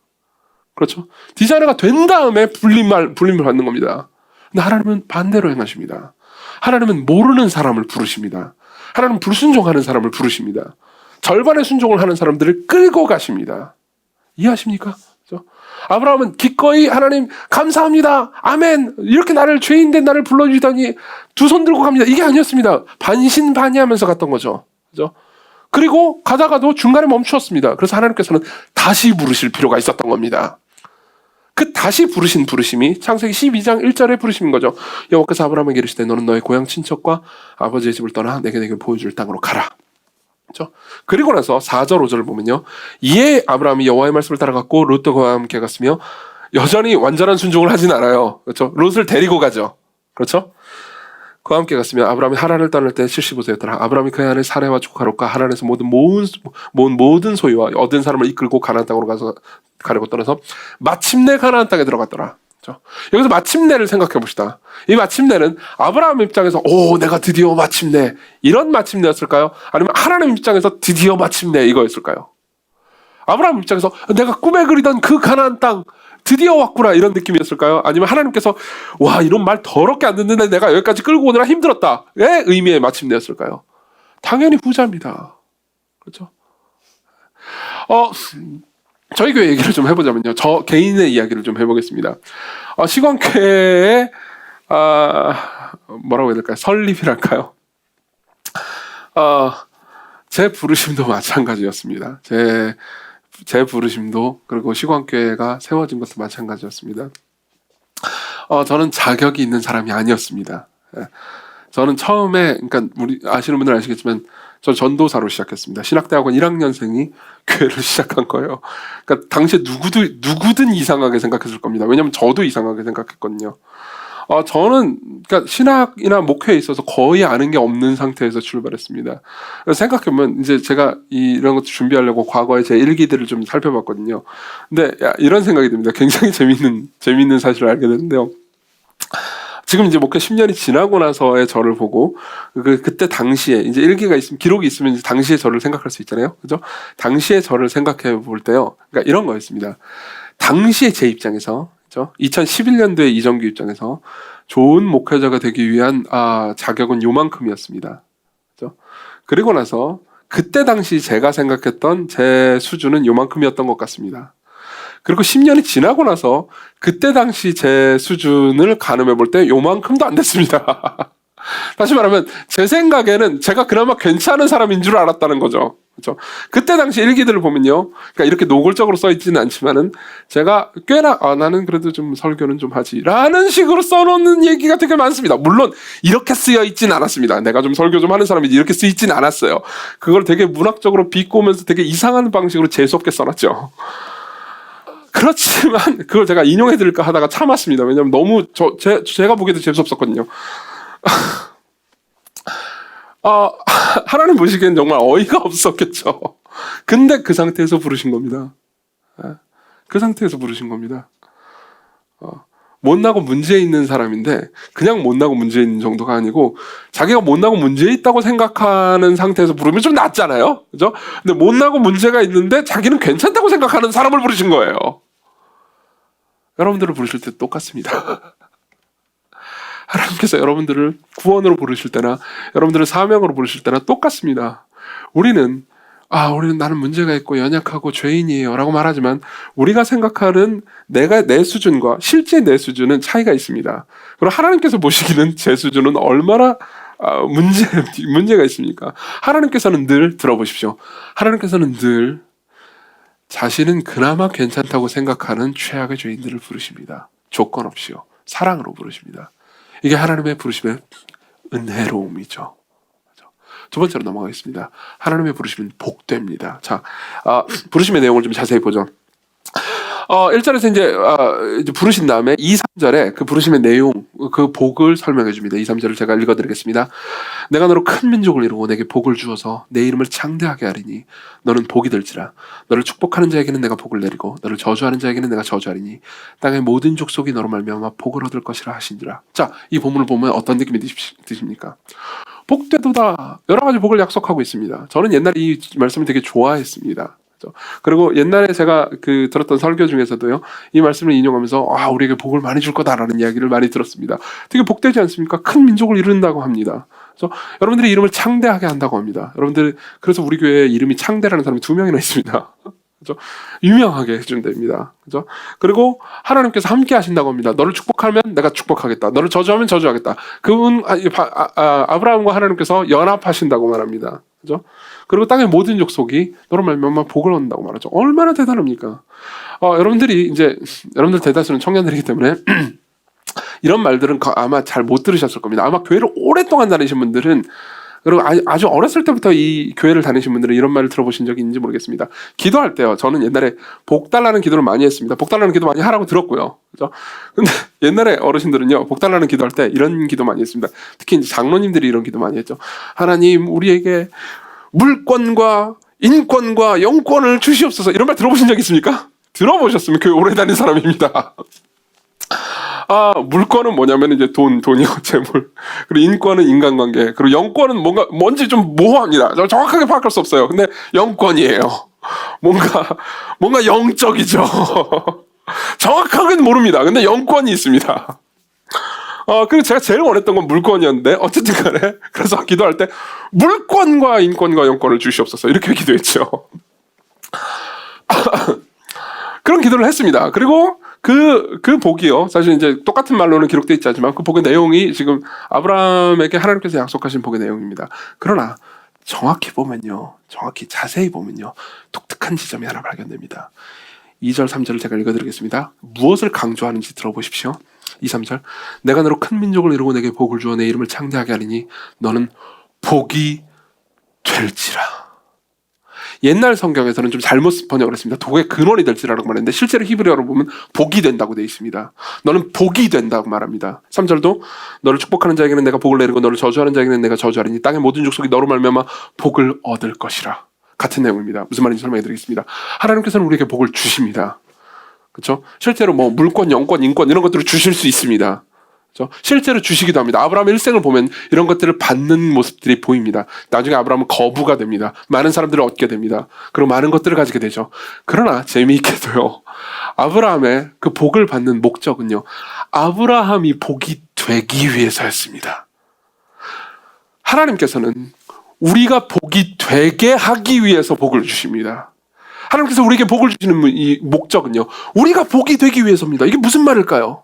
그렇죠? 디자이너가 된 다음에 불림을 받는 겁니다. 근데 하나님은 반대로 행하십니다. 하나님은 모르는 사람을 부르십니다. 하나님은 불순종하는 사람을 부르십니다. 절반의 순종을 하는 사람들을 끌고 가십니다. 이해하십니까? 그렇죠? 아브라함은 기꺼이 하나님 감사합니다. 아멘. 이렇게 나를 죄인된 나를 불러주시다니 두 손 들고 갑니다. 이게 아니었습니다. 반신반의하면서 갔던 거죠. 그렇죠? 그리고 가다가도 중간에 멈추었습니다. 그래서 하나님께서는 다시 부르실 필요가 있었던 겁니다. 그 다시 부르신 부르심이 창세기 12장 1절에 부르심인 거죠. 여호와께서 아브라함에게 이르시되 너는 너의 고향 친척과 아버지의 집을 떠나 내게 보여줄 땅으로 가라. 그렇죠? 그리고 나서 4절 5절을 보면요. 이에 아브라함이 여호와의 말씀을 따라갔고 롯과 함께 갔으며 여전히 완전한 순종을 하진 않아요. 그렇죠? 롯을 데리고 가죠. 그렇죠? 그와 함께 갔으며 아브라함이 하란을 떠날 때 75세였더라. 아브라함이 그의 아내 사레와 조카 롯과 하란에서 모든 소유와 얻은 사람을 이끌고 가나안 땅으로 가려고 떠나서 마침내 가나안 땅에 들어갔더라. 그렇죠? 여기서 마침내를 생각해 봅시다. 이 마침내는 아브라함 입장에서 내가 드디어 마침내 이런 마침내였을까요? 아니면 하나님 입장에서 드디어 마침내 이거였을까요? 아브라함 입장에서 내가 꿈에 그리던 그 가나안 땅 드디어 왔구나 이런 느낌이었을까요? 아니면 하나님께서 와 이런 말 더럽게 안 듣는데 내가 여기까지 끌고 오느라 힘들었다 의 의미의 마침내였을까요? 당연히 후자입니다. 그렇죠? 저희 교회 얘기를 좀 해보자면요. 저 개인의 이야기를 좀 해보겠습니다. 시광교회의 뭐라고 해야 될까요? 설립이랄까요? 제 부르심도 마찬가지였습니다. 제 부르심도 그리고 시광교회가 세워진 것도 마찬가지였습니다. 저는 자격이 있는 사람이 아니었습니다. 저는 처음에 그러니까 우리 아시는 분들 아시겠지만 저 전도사로 시작했습니다. 신학대학원 1학년생이 교회를 시작한 거예요. 그러니까 당시에 누구든 이상하게 생각했을 겁니다. 왜냐하면 저도 이상하게 생각했거든요. 저는 그러니까 신학이나 목회에 있어서 거의 아는 게 없는 상태에서 출발했습니다. 그래서 생각해보면 이제 제가 이런 것도 준비하려고 과거에 제 일기들을 좀 살펴봤거든요. 근데 이런 생각이 듭니다. 굉장히 재미있는 사실을 알게 됐는데요. 지금 이제 목회 10년이 지나고 나서의 저를 보고 그때 당시에 이제 일기가 있으면 기록이 있으면 이제 당시의 저를 생각할 수 있잖아요. 그죠? 당시의 저를 생각해 볼 때요. 그러니까 이런 거였습니다. 당시에 제 입장에서 그죠? 2011년도에 이정규 입장에서 좋은 목회자가 되기 위한 자격은 요만큼이었습니다. 그죠? 그리고 나서 그때 당시 제가 생각했던 제 수준은 요만큼이었던 것 같습니다. 그리고 10년이 지나고 나서 그때 당시 제 수준을 가늠해 볼 때 요만큼도 안 됐습니다. 다시 말하면 제 생각에는 제가 그나마 괜찮은 사람인 줄 알았다는 거죠. 그렇죠? 그때 당시 일기들을 보면요. 그러니까 이렇게 노골적으로 써 있지는 않지만은 제가 꽤나 나는 그래도 좀 설교는 좀 하지라는 식으로 써놓는 얘기가 되게 많습니다. 물론 이렇게 쓰여 있지는 않았습니다. 내가 좀 설교 좀 하는 사람이 이렇게 쓰여 있지는 않았어요. 그걸 되게 문학적으로 비꼬면서 되게 이상한 방식으로 재수없게 써놨죠. 그렇지만 그걸 제가 인용해드릴까 하다가 참았습니다. 왜냐하면 너무 제가 보기에도 재수없었거든요. 하나님 보시기엔 정말 어이가 없었겠죠. 근데 그 상태에서 부르신 겁니다. 그 상태에서 부르신 겁니다. 못나고 문제 있는 사람인데 그냥 못나고 문제 있는 정도가 아니고 자기가 못나고 문제 있다고 생각하는 상태에서 부르면 좀 낫잖아요. 그죠? 근데 못나고 문제가 있는데 자기는 괜찮다고 생각하는 사람을 부르신 거예요. 여러분들을 부르실 때 똑같습니다. 하나님께서 여러분들을 구원으로 부르실 때나 여러분들을 사명으로 부르실 때나 똑같습니다. 우리는 나는 문제가 있고 연약하고 죄인이에요 라고 말하지만 우리가 생각하는 내 수준과 실제 내 수준은 차이가 있습니다. 그리고 하나님께서 보시기는 제 수준은 얼마나 문제가 있습니까? 하나님께서는 늘 들어보십시오. 하나님께서는 늘 자신은 그나마 괜찮다고 생각하는 최악의 죄인들을 부르십니다. 조건 없이요. 사랑으로 부르십니다. 이게 하나님의 부르심의 은혜로움이죠. 두 번째로 넘어가겠습니다. 하나님의 부르심은 복됩니다. 자, 부르심의 내용을 좀 자세히 보죠. 1절에서 이제 부르신 다음에 2, 3절에 그 부르심의 내용, 그 복을 설명해 줍니다. 2, 3절을 제가 읽어드리겠습니다. 내가 너로 큰 민족을 이루고 내게 복을 주어서 내 이름을 창대하게 하리니 너는 복이 될지라. 너를 축복하는 자에게는 내가 복을 내리고 너를 저주하는 자에게는 내가 저주하리니 땅의 모든 족속이 너로 말미암아 복을 얻을 것이라 하신지라. 자, 이 본문을 보면 어떤 느낌이 드십니까? 복되도다. 여러 가지 복을 약속하고 있습니다. 저는 옛날에 이 말씀을 되게 좋아했습니다. 그리고 옛날에 제가 들었던 설교 중에서도요, 이 말씀을 인용하면서 우리에게 복을 많이 줄 거다라는 이야기를 많이 들었습니다. 되게 복되지 않습니까? 큰 민족을 이룬다고 합니다. 그래서 여러분들의 이름을 창대하게 한다고 합니다. 여러분들, 그래서 우리 교회에 이름이 창대라는 사람이 2명이나 있습니다. 그죠? 유명하게 해준답니다. 그죠? 그리고 하나님께서 함께 하신다고 합니다. 너를 축복하면 내가 축복하겠다. 너를 저주하면 저주하겠다. 그분 아브라함과 하나님께서 연합하신다고 말합니다. 그죠? 그리고 땅의 모든 족속이 너로 말미암아 복을 얻는다고 말하죠. 얼마나 대단합니까? 여러분들 대다수는 청년들이기 때문에 이런 말들은 아마 잘 못 들으셨을 겁니다. 아마 교회를 오랫동안 다니신 분들은, 그리고 아주 어렸을 때부터 이 교회를 다니신 분들은 이런 말을 들어보신 적이 있는지 모르겠습니다. 기도할 때요, 저는 옛날에 복 달라는 기도를 많이 했습니다. 복 달라는 기도 많이 하라고 들었고요. 그죠? 근데 옛날에 어르신들은요, 복 달라는 기도할 때 이런 기도 많이 했습니다. 특히 이제 장로님들이 이런 기도 많이 했죠. 하나님, 우리에게 물권과 인권과 영권을 주시옵소서. 이런 말 들어보신 적 있습니까? 들어보셨으면 교회 오래 다닌 사람입니다. 물권은 뭐냐면 이제 돈이요, 재물. 그리고 인권은 인간관계. 그리고 영권은 뭔지 좀 모호합니다. 정확하게 파악할 수 없어요. 근데 영권이에요. 뭔가 영적이죠. 정확하게는 모릅니다. 근데 영권이 있습니다. 그리고 제가 제일 원했던 건 물권이었는데, 어쨌든 간에, 그래서 기도할 때, 물권과 인권과 영권을 주시옵소서. 이렇게 기도했죠. 그런 기도를 했습니다. 그리고 그 복이요, 사실 이제 똑같은 말로는 기록되어 있지 않지만 그 복의 내용이 지금 아브라함에게 하나님께서 약속하신 복의 내용입니다. 그러나 정확히 자세히 보면요, 독특한 지점이 하나 발견됩니다. 2절, 3절을 제가 읽어드리겠습니다. 무엇을 강조하는지 들어보십시오. 2, 3절. 내가 너로 큰 민족을 이루고 내게 복을 주어 내 이름을 창대하게 하리니 너는 복이 될지라. 옛날 성경에서는 좀 잘못 번역을 했습니다. 복의 근원이 될지라라고 말했는데 실제로 히브리어로 보면 복이 된다고 되어 있습니다. 너는 복이 된다고 말합니다. 3절도 너를 축복하는 자에게는 내가 복을 내리고 너를 저주하는 자에게는 내가 저주하리니 땅의 모든 족속이 너로 말미암아 복을 얻을 것이라. 같은 내용입니다. 무슨 말인지 설명해 드리겠습니다. 하나님께서는 우리에게 복을 주십니다. 그렇죠? 실제로 물권, 영권, 인권 이런 것들을 주실 수 있습니다. 그렇죠? 실제로 주시기도 합니다. 아브라함의 일생을 보면 이런 것들을 받는 모습들이 보입니다. 나중에 아브라함은 거부가 됩니다. 많은 사람들을 얻게 됩니다. 그리고 많은 것들을 가지게 되죠. 그러나 재미있게도요, 아브라함의 그 복을 받는 목적은요, 아브라함이 복이 되기 위해서였습니다. 하나님께서는 우리가 복이 되게 하기 위해서 복을 주십니다. 하나님께서 우리에게 복을 주시는 이 목적은요, 우리가 복이 되기 위해서입니다. 이게 무슨 말일까요?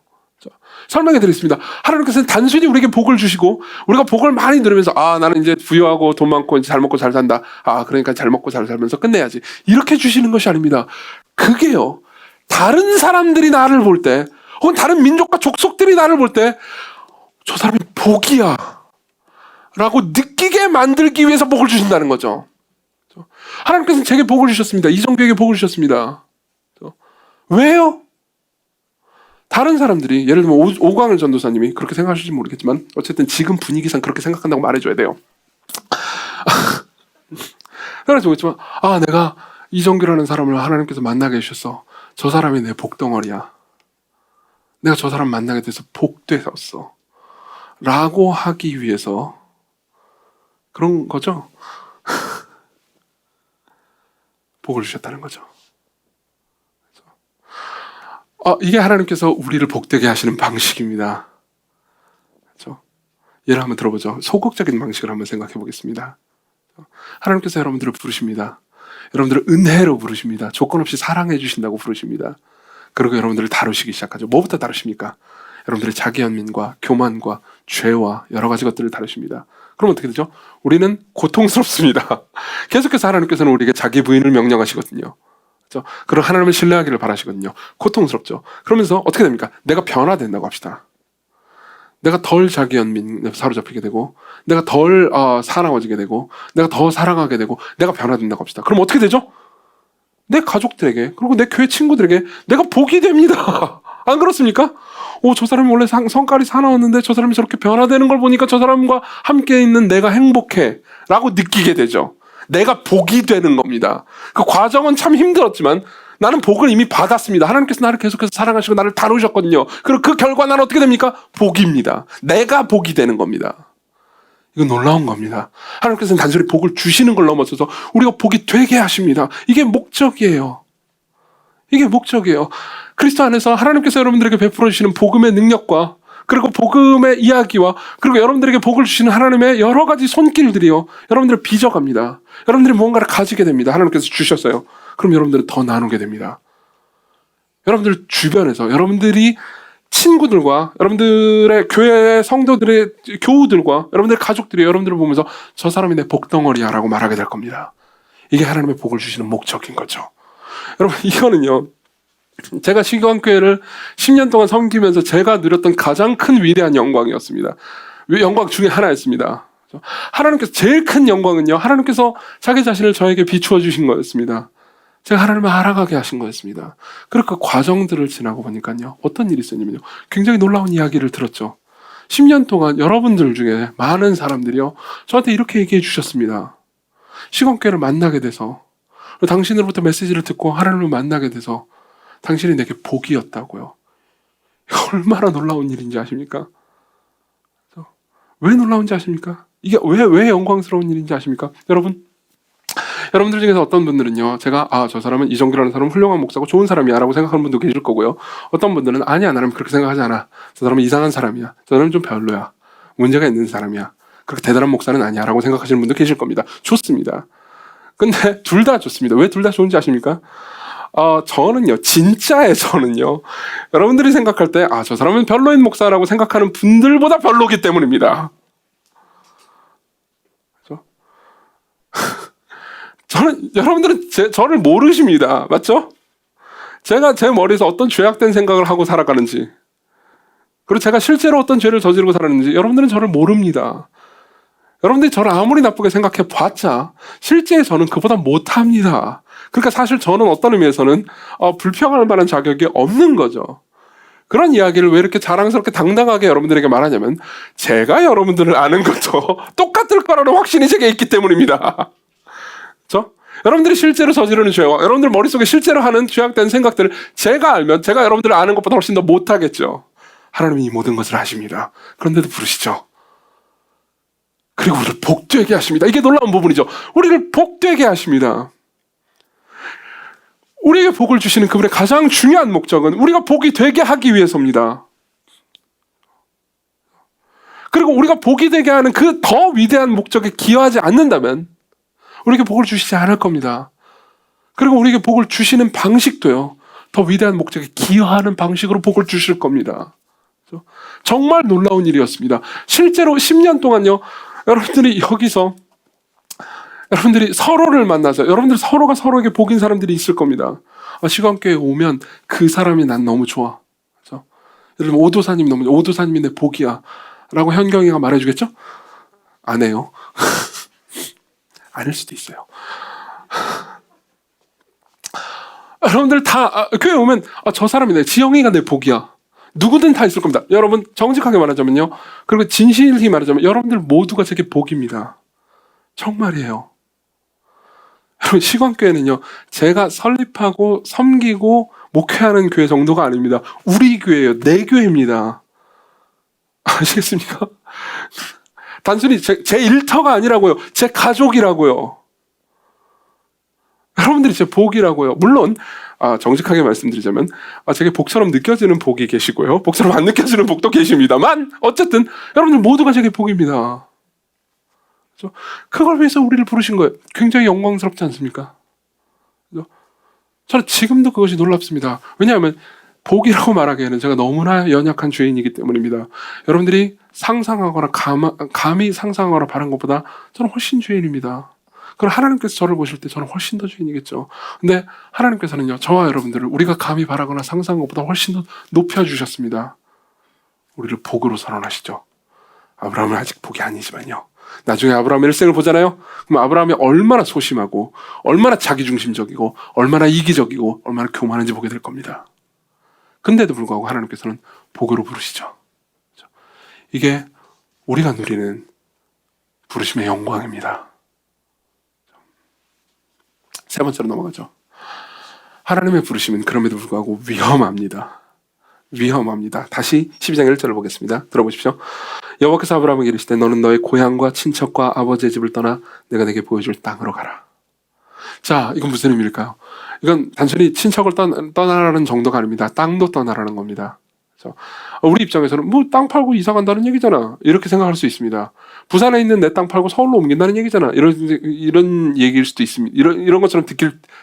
설명해 드리겠습니다. 하나님께서는 단순히 우리에게 복을 주시고 우리가 복을 많이 누리면서 나는 이제 부유하고 돈 많고 이제 잘 먹고 잘 산다. 그러니까 잘 먹고 잘 살면서 끝내야지. 이렇게 주시는 것이 아닙니다. 그게요, 다른 사람들이 나를 볼 때, 혹은 다른 민족과 족속들이 나를 볼 때 저 사람이 복이야 라고 느끼게 만들기 위해서 복을 주신다는 거죠. 하나님께서는 제게 복을 주셨습니다. 이정규에게 복을 주셨습니다. 왜요? 다른 사람들이, 예를 들면 오광을 전도사님이 그렇게 생각하실지 모르겠지만 어쨌든 지금 분위기상 그렇게 생각한다고 말해줘야 돼요. 그래서 모르겠지만 내가 이정규라는 사람을 하나님께서 만나게 해주셨어. 저 사람이 내 복덩어리야. 내가 저 사람 만나게 돼서 복되었어 라고 하기 위해서 그런 거죠. 복을 주셨다는 거죠. 이게 하나님께서 우리를 복되게 하시는 방식입니다. 그렇죠? 예를 한번 들어보죠. 소극적인 방식을 한번 생각해 보겠습니다. 하나님께서 여러분들을 부르십니다. 여러분들을 은혜로 부르십니다. 조건 없이 사랑해 주신다고 부르십니다. 그리고 여러분들을 다루시기 시작하죠. 뭐부터 다루십니까? 여러분들의 자기 연민과 교만과 죄와 여러 가지 것들을 다루십니다. 그럼 어떻게 되죠? 우리는 고통스럽습니다. 계속해서 하나님께서는 우리에게 자기 부인을 명령하시거든요. 그렇죠? 그럼 하나님을 신뢰하기를 바라시거든요. 고통스럽죠. 그러면서 어떻게 됩니까? 내가 변화된다고 합시다. 내가 덜 자기 연민에 사로잡히게 되고, 내가 덜 사나워지게 되고, 내가 더 사랑하게 되고, 내가 변화된다고 합시다. 그럼 어떻게 되죠? 내 가족들에게, 그리고 내 교회 친구들에게 내가 복이 됩니다. 안 그렇습니까? 저 사람이 원래 성깔이 사나웠는데 저 사람이 저렇게 변화되는 걸 보니까 저 사람과 함께 있는 내가 행복해 라고 느끼게 되죠. 내가 복이 되는 겁니다. 그 과정은 참 힘들었지만 나는 복을 이미 받았습니다. 하나님께서 나를 계속해서 사랑하시고 나를 다루셨거든요. 그리고 그 결과 나는 어떻게 됩니까? 복입니다. 내가 복이 되는 겁니다. 이거 놀라운 겁니다. 하나님께서는 단순히 복을 주시는 걸 넘어서서 우리가 복이 되게 하십니다. 이게 목적이에요. 이게 목적이에요. 그리스도 안에서 하나님께서 여러분들에게 베풀어 주시는 복음의 능력과 그리고 복음의 이야기와 그리고 여러분들에게 복을 주시는 하나님의 여러 가지 손길들이요. 여러분들을 빚어갑니다. 여러분들이 무언가를 가지게 됩니다. 하나님께서 주셨어요. 그럼 여러분들은 더 나누게 됩니다. 여러분들 주변에서 여러분들이 친구들과 여러분들의 교회 성도들의 교우들과 여러분들의 가족들이 여러분들을 보면서 저 사람이 내 복덩어리야 라고 말하게 될 겁니다. 이게 하나님의 복을 주시는 목적인 거죠. 여러분 이거는요, 제가 시교환교회를 10년 동안 섬기면서 제가 누렸던 가장 큰 위대한 영광이었습니다. 영광 중에 하나였습니다. 하나님께서 제일 큰 영광은요, 하나님께서 자기 자신을 저에게 비추어 주신 거였습니다. 제가 하나님을 알아가게 하신 거였습니다. 그리고 그 과정들을 지나고 보니까요, 어떤 일이 있었냐면요, 굉장히 놀라운 이야기를 들었죠. 10년 동안 여러분들 중에 많은 사람들이요, 저한테 이렇게 얘기해 주셨습니다. 시건교회를 만나게 돼서, 당신으로부터 메시지를 듣고 하나님을 만나게 돼서 당신이 내게 복이었다고요. 얼마나 놀라운 일인지 아십니까? 왜 놀라운지 아십니까? 이게 왜 영광스러운 일인지 아십니까? 여러분들 중에서 어떤 분들은요, 제가 저 사람은 이정규라는 사람은 훌륭한 목사고 좋은 사람이야 라고 생각하는 분도 계실 거고요. 어떤 분들은 아니야, 나는 그렇게 생각하지 않아. 저 사람은 이상한 사람이야. 저 사람은 좀 별로야. 문제가 있는 사람이야. 그렇게 대단한 목사는 아니야 라고 생각하시는 분도 계실 겁니다. 좋습니다. 근데 둘 다 좋습니다. 왜 둘 다 좋은지 아십니까? 저는요, 여러분들이 생각할 때, 저 사람은 별로인 목사라고 생각하는 분들보다 별로기 때문입니다. 그렇죠? 여러분들은 저를 모르십니다. 맞죠? 제가 제 머리에서 어떤 죄악된 생각을 하고 살아가는지, 그리고 제가 실제로 어떤 죄를 저지르고 살았는지, 여러분들은 저를 모릅니다. 여러분들이 저를 아무리 나쁘게 생각해 봤자, 실제 저는 그보다 못합니다. 그러니까 사실 저는 어떤 의미에서는 불평할 만한 자격이 없는 거죠. 그런 이야기를 왜 이렇게 자랑스럽게 당당하게 여러분들에게 말하냐면, 제가 여러분들을 아는 것도 똑같을 거라는 확신이 제게 있기 때문입니다. 그렇죠? 여러분들이 실제로 저지르는 죄와 여러분들 머릿속에 실제로 하는 죄악된 생각들을 제가 알면 제가 여러분들을 아는 것보다 훨씬 더 못하겠죠. 하나님이 이 모든 것을 아십니다. 그런데도 부르시죠. 그리고 우리를 복되게 하십니다. 이게 놀라운 부분이죠. 우리를 복되게 하십니다. 우리에게 복을 주시는 그분의 가장 중요한 목적은 우리가 복이 되게 하기 위해서입니다. 그리고 우리가 복이 되게 하는 그 더 위대한 목적에 기여하지 않는다면 우리에게 복을 주시지 않을 겁니다. 그리고 우리에게 복을 주시는 방식도요, 더 위대한 목적에 기여하는 방식으로 복을 주실 겁니다. 정말 놀라운 일이었습니다. 실제로 10년 동안요, 여러분들이 여기서 여러분들이 서로를 만나서 여러분들 서로가 서로에게 복인 사람들이 있을 겁니다. 시간교회에 오면 그 사람이 난 너무 좋아. 그렇죠? 예를 들면 오도사님이 너무 좋아. 오도사님이 내 복이야 라고 현경이가 말해주겠죠? 안 해요. 아닐 수도 있어요. 여러분들 다 교회 오면 저 사람이 지영이가 내 복이야. 누구든 다 있을 겁니다. 여러분 정직하게 말하자면요, 그리고 진실히 말하자면 여러분들 모두가 제게 복입니다. 정말이에요. 여러분 시광교회는요, 제가 설립하고 섬기고 목회하는 교회 정도가 아닙니다. 우리 교회예요. 내 교회입니다. 아시겠습니까? 단순히 제 일터가 아니라고요. 제 가족이라고요. 여러분들이 제 복이라고요. 물론 정직하게 말씀드리자면 제게 복처럼 느껴지는 복이 계시고요, 복처럼 안 느껴지는 복도 계십니다만 어쨌든 여러분들 모두가 제게 복입니다. 그렇죠? 그걸 위해서 우리를 부르신 거예요. 굉장히 영광스럽지 않습니까? 그렇죠? 저는 지금도 그것이 놀랍습니다. 왜냐하면 복이라고 말하기에는 제가 너무나 연약한 죄인이기 때문입니다. 여러분들이 상상하거나 감히 상상하거나 바란 것보다 저는 훨씬 죄인입니다. 그럼 하나님께서 저를 보실 때 저는 훨씬 더 죄인이겠죠. 근데 하나님께서는요, 저와 여러분들을 우리가 감히 바라거나 상상한 것보다 훨씬 더 높여주셨습니다. 우리를 복으로 선언하시죠. 아브라함은 아직 복이 아니지만요, 나중에 아브라함의 일생을 보잖아요. 그럼 아브라함이 얼마나 소심하고 얼마나 자기중심적이고 얼마나 이기적이고 얼마나 교만한지 보게 될 겁니다. 근데도 불구하고 하나님께서는 복으로 부르시죠. 이게 우리가 누리는 부르심의 영광입니다. 세 번째로 넘어가죠. 하나님의 부르심은 그럼에도 불구하고 위험합니다. 위험합니다. 다시 12장 1절을 보겠습니다. 들어보십시오. 여호와께서 아브라함에게 이르시되 너는 너의 고향과 친척과 아버지의 집을 떠나 내가 내게 보여줄 땅으로 가라. 자, 이건 무슨 의미일까요? 이건 단순히 친척을 떠나라는 정도가 아닙니다. 땅도 떠나라는 겁니다. 그렇죠? 우리 입장에서는 뭐 땅 팔고 이사 간다는 얘기잖아, 이렇게 생각할 수 있습니다. 부산에 있는 내 땅 팔고 서울로 옮긴다는 얘기잖아, 이런 얘기일 수도 있습니다. 이런 것처럼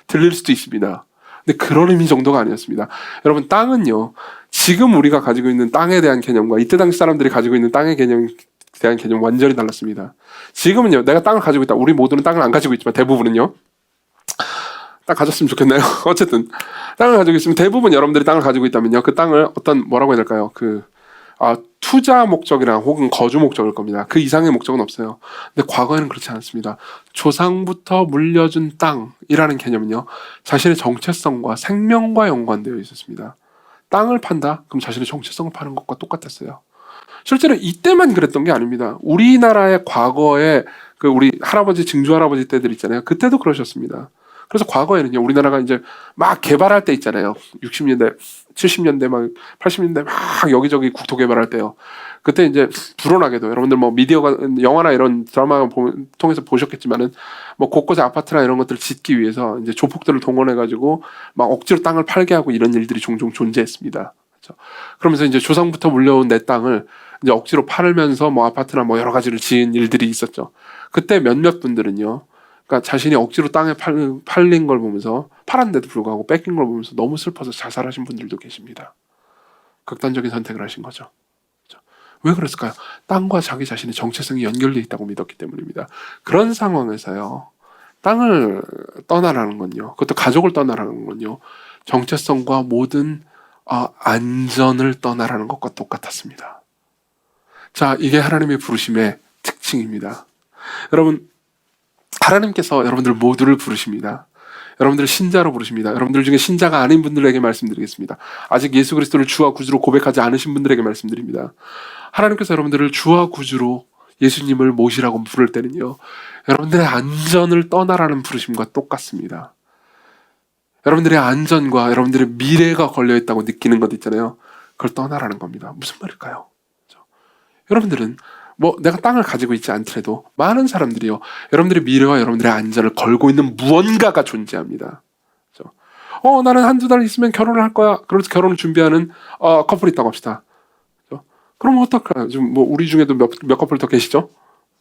들릴 수도 있습니다. 근데 그런 의미 정도가 아니었습니다. 여러분, 땅은요, 지금 우리가 가지고 있는 땅에 대한 개념과 이때 당시 사람들이 가지고 있는 땅의 대한 개념 완전히 달랐습니다. 지금은요, 내가 땅을 가지고 있다. 우리 모두는 땅을 안 가지고 있지만 대부분은요, 땅 가졌으면 좋겠나요? 어쨌든 땅을 가지고 있으면, 대부분 여러분들이 땅을 가지고 있다면요, 그 땅을 어떤 뭐라고 해야 될까요? 투자 목적이나 혹은 거주 목적일 겁니다. 그 이상의 목적은 없어요. 근데 과거에는 그렇지 않았습니다. 조상부터 물려준 땅이라는 개념은요, 자신의 정체성과 생명과 연관되어 있었습니다. 땅을 판다? 그럼 자신의 정체성을 파는 것과 똑같았어요. 실제로 이때만 그랬던 게 아닙니다. 우리나라의 과거에 우리 할아버지, 증조 할아버지 때들 있잖아요. 그때도 그러셨습니다. 그래서 과거에는요, 우리나라가 이제 막 개발할 때 있잖아요. 60년대, 70년대, 막 80년대 막 여기저기 국토 개발할 때요. 그때 이제 불어나게도 여러분들 뭐 미디어가, 영화나 이런 드라마 통해서 보셨겠지만은 뭐 곳곳에 아파트나 이런 것들을 짓기 위해서 이제 조폭들을 동원해가지고 막 억지로 땅을 팔게 하고 이런 일들이 종종 존재했습니다. 그렇죠? 그러면서 이제 조상부터 물려온 내 땅을 이제 억지로 팔면서 뭐 아파트나 뭐 여러 가지를 지은 일들이 있었죠. 그때 몇몇 분들은요, 그러니까 자신이 억지로 땅에 팔린 걸 보면서, 팔았는데도 불구하고 뺏긴 걸 보면서 너무 슬퍼서 자살하신 분들도 계십니다. 극단적인 선택을 하신 거죠. 그렇죠? 왜 그랬을까요? 땅과 자기 자신의 정체성이 연결되어 있다고 믿었기 때문입니다. 그런 상황에서요, 땅을 떠나라는 건요, 그것도 가족을 떠나라는 건요, 정체성과 모든 안전을 떠나라는 것과 똑같았습니다. 자, 이게 하나님의 부르심의 특징입니다. 여러분, 하나님께서 여러분들 모두를 부르십니다. 여러분들을 신자로 부르십니다. 여러분들 중에 신자가 아닌 분들에게 말씀드리겠습니다. 아직 예수 그리스도를 주와 구주로 고백하지 않으신 분들에게 말씀드립니다. 하나님께서 여러분들을 주와 구주로 예수님을 모시라고 부를 때는요, 여러분들의 안전을 떠나라는 부르심과 똑같습니다. 여러분들의 안전과 여러분들의 미래가 걸려있다고 느끼는 것 있잖아요. 그걸 떠나라는 겁니다. 무슨 말일까요? 그렇죠? 여러분들은 뭐 내가 땅을 가지고 있지 않더라도 많은 사람들이요, 여러분들의 미래와 여러분들의 안전을 걸고 있는 무언가가 존재합니다. 그렇죠? 나는 한두 달 있으면 결혼을 할 거야. 그래서 결혼을 준비하는 커플이 있다고 합시다. 그렇죠? 그럼 어떡해요? 지금 뭐 우리 중에도 몇 커플 더 계시죠?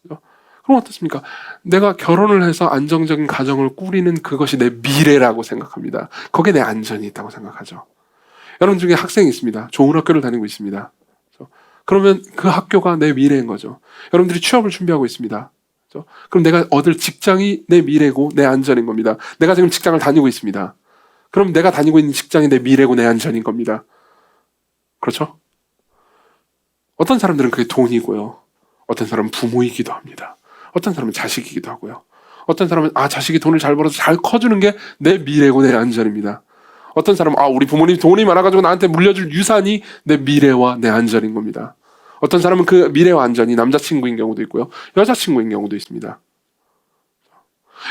그렇죠? 그럼 어떻습니까? 내가 결혼을 해서 안정적인 가정을 꾸리는 그것이 내 미래라고 생각합니다. 거기에 내 안전이 있다고 생각하죠. 여러분 중에 학생이 있습니다. 좋은 학교를 다니고 있습니다. 그러면 그 학교가 내 미래인 거죠. 여러분들이 취업을 준비하고 있습니다. 그렇죠? 그럼 내가 얻을 직장이 내 미래고 내 안전인 겁니다. 내가 지금 직장을 다니고 있습니다. 그럼 내가 다니고 있는 직장이 내 미래고 내 안전인 겁니다. 그렇죠? 어떤 사람들은 그게 돈이고요, 어떤 사람은 부모이기도 합니다. 어떤 사람은 자식이기도 하고요. 어떤 사람은 자식이 돈을 잘 벌어서 잘 커주는 게 내 미래고 내 안전입니다. 어떤 사람은 우리 부모님 돈이 많아가지고 나한테 물려줄 유산이 내 미래와 내 안전인 겁니다. 어떤 사람은 그 미래와 안전이 남자친구인 경우도 있고요, 여자친구인 경우도 있습니다.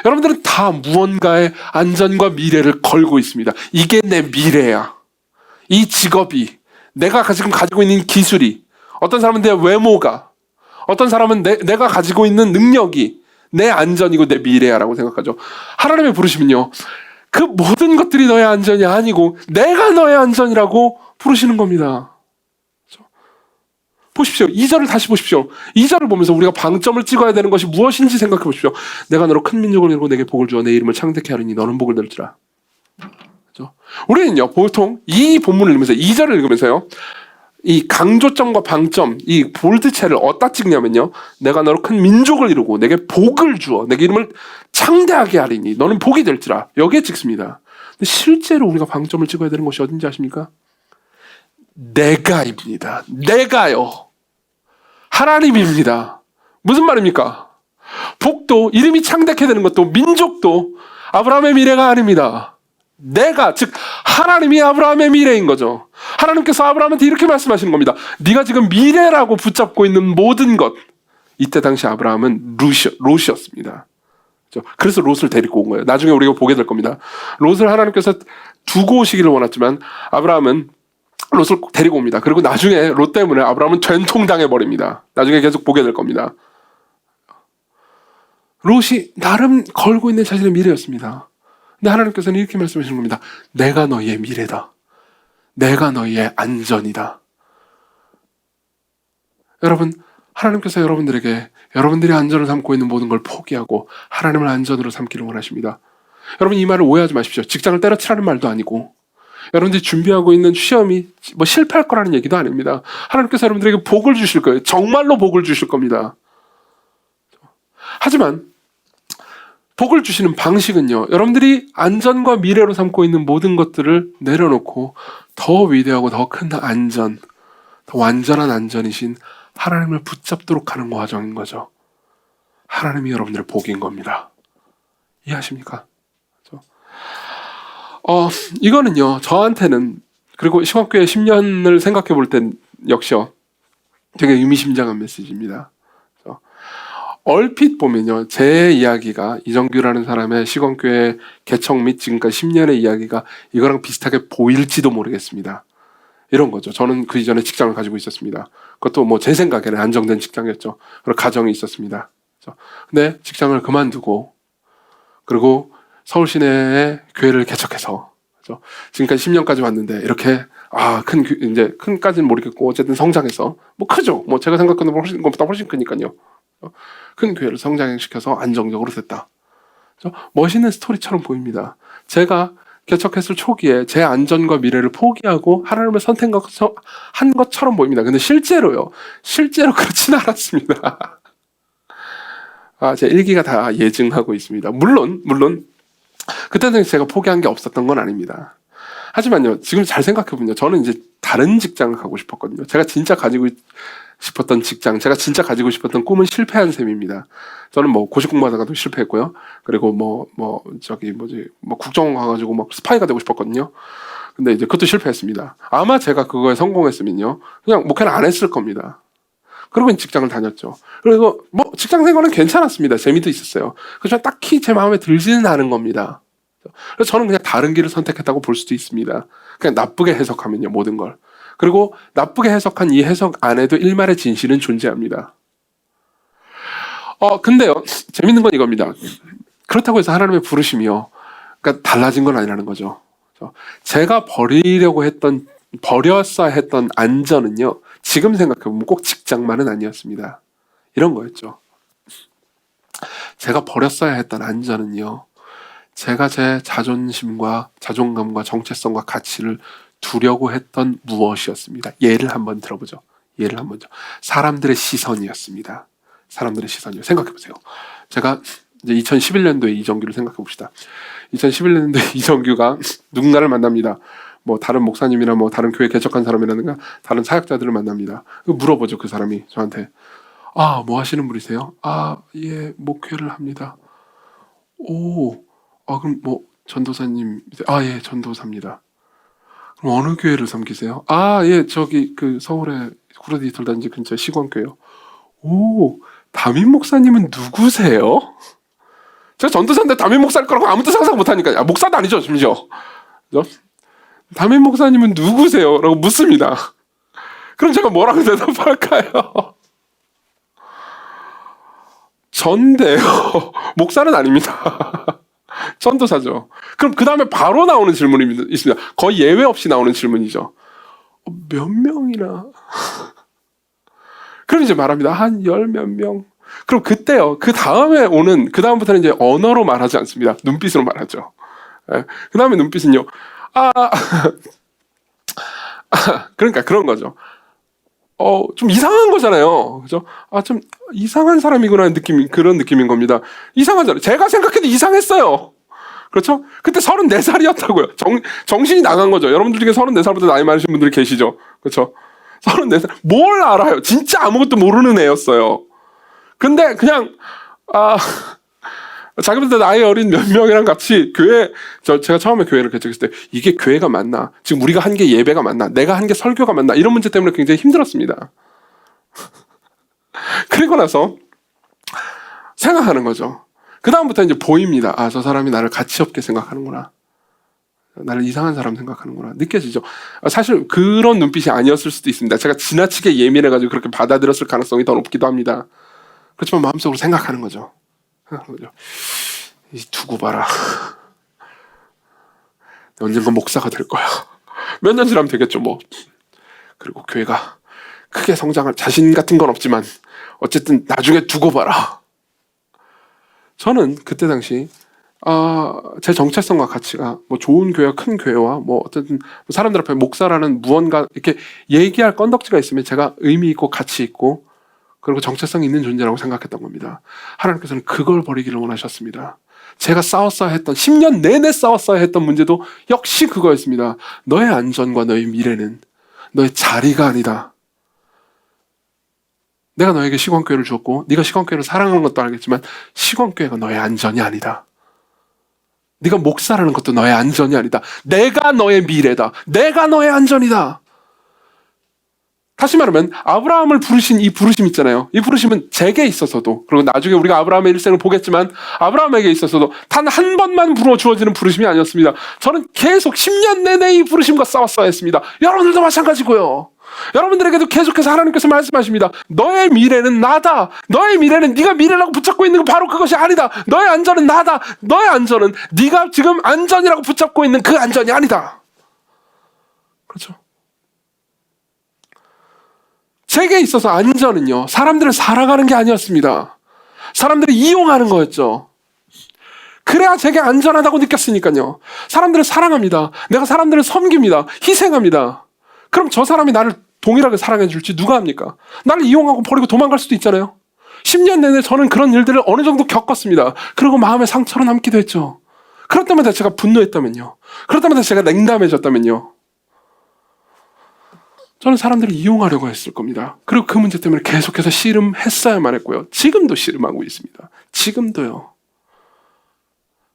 여러분들은 다 무언가의 안전과 미래를 걸고 있습니다. 이게 내 미래야. 이 직업이, 내가 지금 가지고 있는 기술이, 어떤 사람은 내 외모가, 어떤 사람은 내가 가지고 있는 능력이 내 안전이고 내 미래야라고 생각하죠. 하나님의 부르심은요, 그 모든 것들이 너의 안전이 아니고 내가 너의 안전이라고 부르시는 겁니다. 보십시오. 2절을 다시 보십시오. 2절을 보면서 우리가 방점을 찍어야 되는 것이 무엇인지 생각해 보십시오. 내가 너로 큰 민족을 이루고 내게 복을 주어 내 이름을 창대케 하리니 너는 복을 들지라. 그렇죠? 우리는요, 보통 이 본문을 읽으면서 2절을 읽으면서요, 이 강조점과 방점, 이 볼드체를 어디다 찍냐면요, 내가 너로 큰 민족을 이루고 내게 복을 주어 내게 이름을 창대하게 하리니 너는 복이 될지라. 여기에 찍습니다. 근데 실제로 우리가 방점을 찍어야 되는 것이 어딘지 아십니까? 내가입니다. 내가요. 하나님입니다. 무슨 말입니까? 복도, 이름이 창대케 되는 것도, 민족도 아브라함의 미래가 아닙니다. 내가, 즉 하나님이 아브라함의 미래인 거죠. 하나님께서 아브라함한테 이렇게 말씀하시는 겁니다. 네가 지금 미래라고 붙잡고 있는 모든 것. 이때 당시 아브라함은 롯이었습니다. 그래서 롯을 데리고 온 거예요. 나중에 우리가 보게 될 겁니다. 롯을 하나님께서 두고 오시기를 원했지만 아브라함은 롯을 데리고 옵니다. 그리고 나중에 롯 때문에 아브라함은 된통당해버립니다. 나중에 계속 보게 될 겁니다. 롯이 나름 걸고 있는 자신의 미래였습니다. 근데 하나님께서는 이렇게 말씀하시는 겁니다. 내가 너희의 미래다. 내가 너희의 안전이다. 여러분, 하나님께서 여러분들에게 여러분들이 안전을 삼고 있는 모든 걸 포기하고 하나님을 안전으로 삼기를 원하십니다. 여러분, 이 말을 오해하지 마십시오. 직장을 때려치라는 말도 아니고, 여러분들이 준비하고 있는 시험이 뭐 실패할 거라는 얘기도 아닙니다. 하나님께서 여러분들에게 복을 주실 거예요. 정말로 복을 주실 겁니다. 하지만 복을 주시는 방식은요, 여러분들이 안전과 미래로 삼고 있는 모든 것들을 내려놓고 더 위대하고 더 큰 안전, 더 완전한 안전이신 하나님을 붙잡도록 하는 과정인 거죠. 하나님이 여러분들의 복인 겁니다. 이해하십니까? 이거는요, 저한테는, 그리고 시간교회 10년을 생각해 볼 땐 역시요, 되게 의미심장한 메시지입니다. 얼핏 보면요, 제 이야기가, 이정규라는 사람의 시건교회 개척 및 지금까지 10년의 이야기가 이거랑 비슷하게 보일지도 모르겠습니다. 이런 거죠. 저는 그 이전에 직장을 가지고 있었습니다. 그것도 뭐 제 생각에는 안정된 직장이었죠. 그리고 가정이 있었습니다. 근데 직장을 그만두고, 그리고 서울 시내에 교회를 개척해서, 지금까지 10년까지 왔는데, 이렇게, 이제 큰까지는 모르겠고, 어쨌든 성장해서, 뭐 크죠. 뭐 제가 생각하는 것보다 훨씬 크니까요. 큰 교회를 성장시켜서 안정적으로 됐다. 멋있는 스토리처럼 보입니다. 제가 개척했을 초기에 제 안전과 미래를 포기하고 하나님을 선택한 것처럼 보입니다. 근데 실제로 그렇진 않았습니다. 제 일기가 다 예증하고 있습니다. 물론 그때는 제가 포기한 게 없었던 건 아닙니다. 하지만요, 지금 잘 생각해보면요, 저는 이제 다른 직장을 가고 싶었거든요. 제가 진짜 가지고 싶었던 직장, 제가 진짜 가지고 싶었던 꿈은 실패한 셈입니다. 저는 뭐 고시 공부하다가도 실패했고요. 그리고 국정원 가가지고 막 스파이가 되고 싶었거든요. 근데 이제 그것도 실패했습니다. 아마 제가 그거에 성공했으면요, 그냥 목회는 안 했을 겁니다. 그리고 직장을 다녔죠. 그리고 뭐 직장 생활은 괜찮았습니다. 재미도 있었어요. 그렇지만 딱히 제 마음에 들지는 않은 겁니다. 그래서 저는 그냥 다른 길을 선택했다고 볼 수도 있습니다. 그냥 나쁘게 해석하면요, 모든 걸. 그리고 나쁘게 해석한 이 해석 안에도 일말의 진실은 존재합니다. 근데요, 재밌는 건 이겁니다. 그렇다고 해서 하나님의 부르심이요, 그러니까 달라진 건 아니라는 거죠. 제가 버렸어야 했던 안전은요, 지금 생각해보면 꼭 직장만은 아니었습니다. 이런 거였죠. 제가 버렸어야 했던 안전은요, 제가 제 자존심과 자존감과 정체성과 가치를 두려고 했던 무엇이었습니다. 예를 한번 들어보죠. 사람들의 시선이었습니다. 사람들의 시선이요. 생각해보세요. 제가 이제 2011년도에 이정규를 생각해봅시다. 2011년도에 이정규가 누군가를 만납니다. 뭐 다른 목사님이나 뭐 다른 교회 개척한 사람이라든가 다른 사역자들을 만납니다. 물어보죠. 그 사람이 저한테, 뭐 하시는 분이세요? 예, 목회를 합니다. 그럼 뭐 전도사님? 예, 전도사입니다. 그럼 어느 교회를 섬기세요? 예, 저기 그 서울의 구로디지털 단지 근처 시광교회요. 담임 목사님은 누구세요? 제가 전도사인데 담임 목사일 거라고 아무도 상상 못하니까. 목사도 아니죠, 심지어. 담임 목사님은 누구세요? 라고 묻습니다. 그럼 제가 뭐라고 대답할까요? 전데요. 목사는 아닙니다. 전도사죠. 그럼 그 다음에 바로 나오는 질문이 있습니다. 거의 예외 없이 나오는 질문이죠. 몇 명이나? 그럼 이제 말합니다. 한 열 몇 명. 그럼 그때요. 그 다음에 오는, 그 다음부터는 이제 언어로 말하지 않습니다. 눈빛으로 말하죠. 그 다음에 눈빛은요. 그러니까 그런 거죠. 좀 이상한 거잖아요. 그죠? 좀 이상한 사람이구나 그런 느낌인 겁니다. 이상하잖아요. 제가 생각해도 이상했어요. 그렇죠? 그때 34살이었다고요. 정신이 나간 거죠. 여러분들 중에 34살부터 나이 많으신 분들이 계시죠? 그렇죠? 34살. 뭘 알아요? 진짜 아무것도 모르는 애였어요. 근데 그냥, 자기보다 나이 어린 몇 명이랑 같이 제가 처음에 교회를 개척했을 때 이게 교회가 맞나? 지금 우리가 한 게 예배가 맞나? 내가 한 게 설교가 맞나? 이런 문제 때문에 굉장히 힘들었습니다. 그리고 나서 생각하는 거죠. 그 다음부터 이제 보입니다. 저 사람이 나를 가치 없게 생각하는구나. 나를 이상한 사람 생각하는구나. 느껴지죠. 사실 그런 눈빛이 아니었을 수도 있습니다. 제가 지나치게 예민해가지고 그렇게 받아들였을 가능성이 더 높기도 합니다. 그렇지만 마음속으로 생각하는 거죠. 두고 봐라. 언젠가 목사가 될 거야. 몇 년 지나면 되겠죠 뭐. 그리고 교회가 크게 성장할 자신 같은 건 없지만 어쨌든 나중에 두고 봐라. 저는 그때 당시 제 정체성과 가치가 뭐 좋은 교회와 큰 교회와 뭐 어쨌든 사람들 앞에 목사라는 무언가 이렇게 얘기할 건덕지가 있으면 제가 의미 있고 가치 있고 그리고 정체성이 있는 존재라고 생각했던 겁니다. 하나님께서는 그걸 버리기를 원하셨습니다. 제가 싸웠어야 했던 10년 내내 싸웠어야 했던 문제도 역시 그거였습니다. 너의 안전과 너의 미래는 너의 자리가 아니다. 내가 너에게 시건교회를 주었고 네가 시건교회를 사랑하는 것도 알겠지만 시건교회가 너의 안전이 아니다. 네가 목사라는 것도 너의 안전이 아니다. 내가 너의 미래다. 내가 너의 안전이다. 다시 말하면 아브라함을 부르신 이 부르심 있잖아요. 이 부르심은 제게 있어서도 그리고 나중에 우리가 아브라함의 일생을 보겠지만 아브라함에게 있어서도 단 한 번만 주어지는 부르심이 아니었습니다. 저는 계속 10년 내내 이 부르심과 싸웠어야 했습니다. 여러분들도 마찬가지고요. 여러분들에게도 계속해서 하나님께서 말씀하십니다. 너의 미래는 나다. 너의 미래는 네가 미래라고 붙잡고 있는 거 바로 그것이 아니다. 너의 안전은 나다. 너의 안전은 네가 지금 안전이라고 붙잡고 있는 그 안전이 아니다. 그렇죠? 제게 있어서 안전은요, 사람들을 사랑하는 게 아니었습니다. 사람들을 이용하는 거였죠. 그래야 제게 안전하다고 느꼈으니까요. 사람들을 사랑합니다. 내가 사람들을 섬깁니다. 희생합니다. 그럼 저 사람이 나를 동일하게 사랑해 줄지 누가 합니까? 나를 이용하고 버리고 도망갈 수도 있잖아요. 10년 내내 저는 그런 일들을 어느 정도 겪었습니다. 그리고 마음에 상처로 남기도 했죠. 그럴 때마다 제가 분노했다면요. 그럴 때마다 제가 냉담해졌다면요. 저는 사람들을 이용하려고 했을 겁니다. 그리고 그 문제 때문에 계속해서 씨름했어야만 했고요. 지금도 씨름하고 있습니다. 지금도요.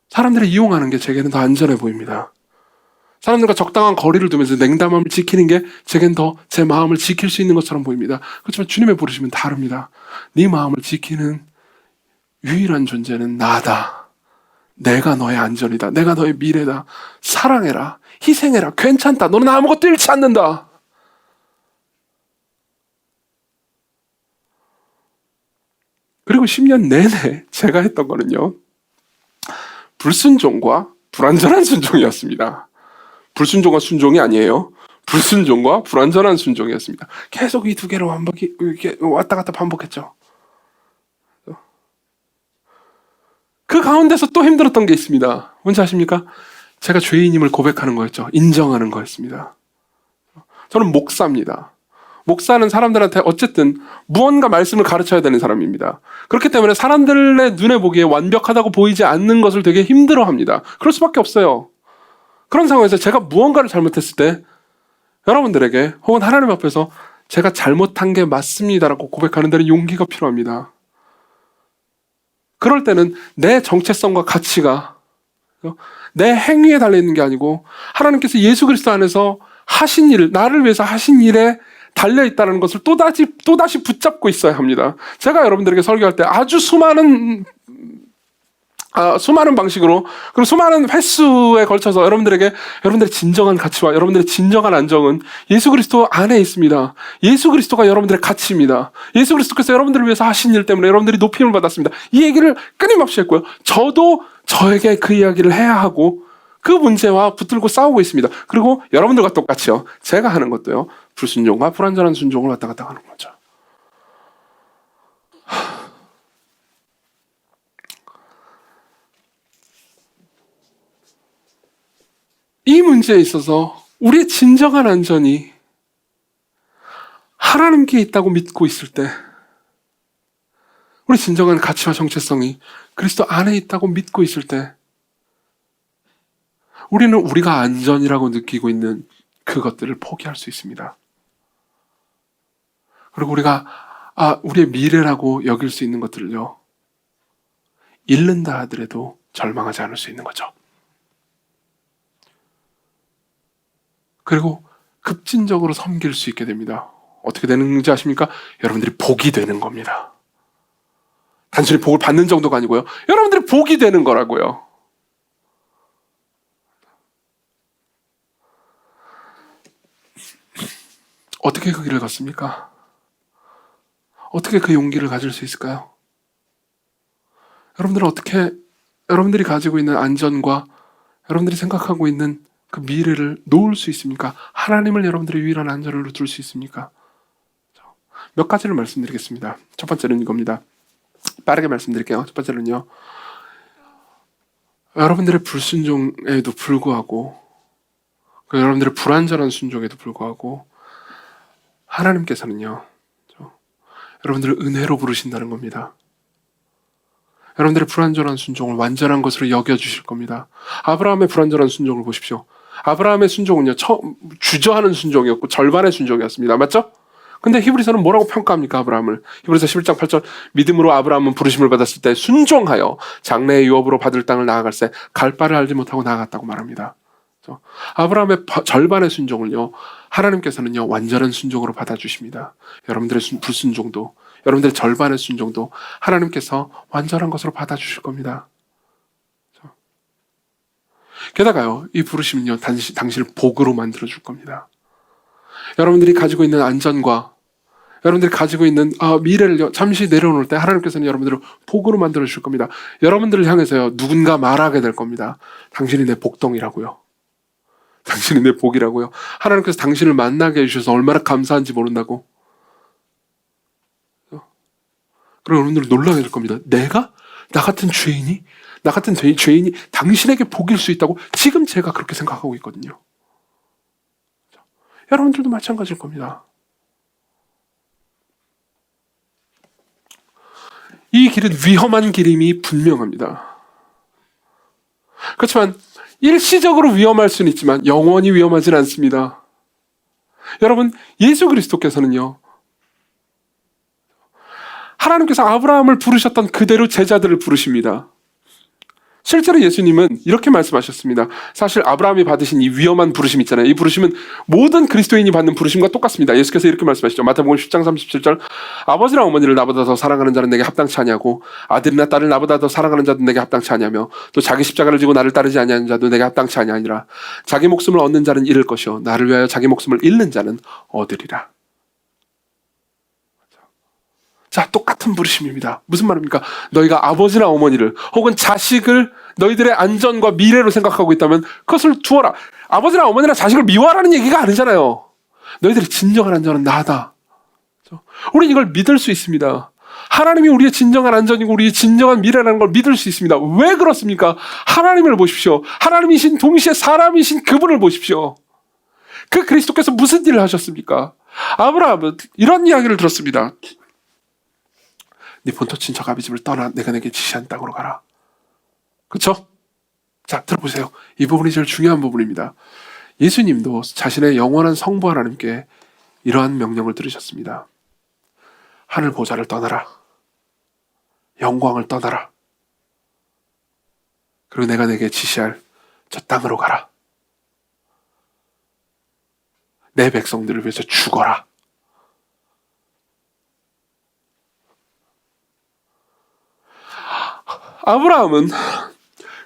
사람들을 이용하는 게 제게는 더 안전해 보입니다. 사람들과 적당한 거리를 두면서 냉담함을 지키는 게 제겐 더 제 마음을 지킬 수 있는 것처럼 보입니다. 그렇지만 주님의 부르심은 다릅니다. 네 마음을 지키는 유일한 존재는 나다. 내가 너의 안전이다. 내가 너의 미래다. 사랑해라. 희생해라. 괜찮다. 너는 아무것도 잃지 않는다. 그리고 10년 내내 제가 했던 거는요. 불순종과 불완전한 순종이었습니다. 불순종과 순종이 아니에요. 불순종과 불완전한 순종이었습니다. 계속 이 두 개를 이렇게 왔다 갔다 반복했죠. 그 가운데서 또 힘들었던 게 있습니다. 뭔지 아십니까? 제가 죄인임을 고백하는 거였죠. 인정하는 거였습니다. 저는 목사입니다. 목사는 사람들한테 어쨌든 무언가 말씀을 가르쳐야 되는 사람입니다. 그렇기 때문에 사람들의 눈에 보기에 완벽하다고 보이지 않는 것을 되게 힘들어합니다. 그럴 수밖에 없어요. 그런 상황에서 제가 무언가를 잘못했을 때 여러분들에게 혹은 하나님 앞에서 제가 잘못한 게 맞습니다라고 고백하는 데는 용기가 필요합니다. 그럴 때는 내 정체성과 가치가 내 행위에 달려있는 게 아니고 하나님께서 예수 그리스도 안에서 하신 일, 나를 위해서 하신 일에 달려있다는 것을 또다시 붙잡고 있어야 합니다. 제가 여러분들에게 설교할 때 아주 수많은 수많은 방식으로, 그리고 수많은 횟수에 걸쳐서 여러분들에게 여러분들의 진정한 가치와 여러분들의 진정한 안정은 예수 그리스도 안에 있습니다. 예수 그리스도가 여러분들의 가치입니다. 예수 그리스도께서 여러분들을 위해서 하신 일 때문에 여러분들이 높임을 받았습니다. 이 얘기를 끊임없이 했고요. 저도 저에게 그 이야기를 해야 하고 그 문제와 붙들고 싸우고 있습니다. 그리고 여러분들과 똑같이요. 제가 하는 것도요. 불순종과 불완전한 순종을 왔다 갔다 하는 거죠. 이 문제에 있어서 우리의 진정한 안전이 하나님께 있다고 믿고 있을 때, 우리 진정한 가치와 정체성이 그리스도 안에 있다고 믿고 있을 때, 우리는 우리가 안전이라고 느끼고 있는 그것들을 포기할 수 있습니다. 그리고 우리가 우리의 미래라고 여길 수 있는 것들을요, 잃는다 하더라도 절망하지 않을 수 있는 거죠. 그리고 급진적으로 섬길 수 있게 됩니다. 어떻게 되는지 아십니까? 여러분들이 복이 되는 겁니다. 단순히 복을 받는 정도가 아니고요. 여러분들이 복이 되는 거라고요. 어떻게 그 길을 갔습니까? 어떻게 그 용기를 가질 수 있을까요? 여러분들은 어떻게 여러분들이 가지고 있는 안전과 여러분들이 생각하고 있는 그 미래를 놓을 수 있습니까? 하나님을 여러분들의 유일한 안전으로 둘 수 있습니까? 몇 가지를 말씀드리겠습니다. 첫 번째는 이겁니다. 빠르게 말씀드릴게요. 첫 번째는요, 여러분들의 불순종에도 불구하고, 여러분들의 불완전한 순종에도 불구하고 하나님께서는요, 여러분들을 은혜로 부르신다는 겁니다. 여러분들의 불완전한 순종을 완전한 것으로 여겨주실 겁니다. 아브라함의 불완전한 순종을 보십시오. 아브라함의 순종은요, 주저하는 순종이었고 절반의 순종이었습니다. 맞죠? 근데 히브리서는 뭐라고 평가합니까, 아브라함을? 히브리서 11장 8절, 믿음으로 아브라함은 부르심을 받았을 때 순종하여 장래의 유업으로 받을 땅을 나아갈새 갈 바를 알지 못하고 나아갔다고 말합니다. 아브라함의 절반의 순종을요, 하나님께서는요 완전한 순종으로 받아주십니다. 여러분들의 불순종도, 여러분들의 절반의 순종도 하나님께서 완전한 것으로 받아주실 겁니다. 게다가요, 이 부르심은요 당신을 복으로 만들어줄 겁니다. 여러분들이 가지고 있는 안전과 여러분들이 가지고 있는 미래를 잠시 내려놓을 때 하나님께서는 여러분들을 복으로 만들어주실 겁니다. 여러분들을 향해서요 누군가 말하게 될 겁니다. 당신이 내 복덩이라고요. 당신이 내 복이라고요. 하나님께서 당신을 만나게 해주셔서 얼마나 감사한지 모른다고. 그럼 여러분들은 놀라게 될 겁니다. 내가? 나 같은 죄인이? 나 같은 죄인이 당신에게 복일 수 있다고? 지금 제가 그렇게 생각하고 있거든요. 여러분들도 마찬가지일 겁니다. 이 길은 위험한 길임이 분명합니다. 그렇지만 일시적으로 위험할 수는 있지만 영원히 위험하진 않습니다. 여러분, 예수 그리스도께서는요, 하나님께서 아브라함을 부르셨던 그대로 제자들을 부르십니다. 실제로 예수님은 이렇게 말씀하셨습니다. 사실 아브라함이 받으신 이 위험한 부르심 있잖아요. 이 부르심은 모든 그리스도인이 받는 부르심과 똑같습니다. 예수께서 이렇게 말씀하시죠. 마태복음 10장 37절, 아버지나 어머니를 나보다 더 사랑하는 자는 내게 합당치 아니하고 아들이나 딸을 나보다 더 사랑하는 자도 내게 합당치 아니하며 또 자기 십자가를 지고 나를 따르지 아니하는 자도 내게 합당치 아니하니라. 자기 목숨을 얻는 자는 잃을 것이요 나를 위하여 자기 목숨을 잃는 자는 얻으리라. 자, 똑같은 부르심입니다. 무슨 말입니까? 너희가 아버지나 어머니를 혹은 자식을 너희들의 안전과 미래로 생각하고 있다면 그것을 두어라. 아버지나 어머니나 자식을 미워하라는 얘기가 아니잖아요. 너희들의 진정한 안전은 나다. 우리는 이걸 믿을 수 있습니다. 하나님이 우리의 진정한 안전이고 우리의 진정한 미래라는 걸 믿을 수 있습니다. 왜 그렇습니까? 하나님을 보십시오. 하나님이신 동시에 사람이신 그분을 보십시오. 그 그리스도께서 무슨 일을 하셨습니까? 아브라함은 이런 이야기를 들었습니다. 네 본토 친척 아비 집을 떠나 내가 내게 지시한 땅으로 가라. 그렇죠? 자, 들어보세요. 이 부분이 제일 중요한 부분입니다. 예수님도 자신의 영원한 성부 하나님께 이러한 명령을 들으셨습니다. 하늘 보좌를 떠나라. 영광을 떠나라. 그리고 내가 내게 지시할 저 땅으로 가라. 내 백성들을 위해서 죽어라. 아브라함은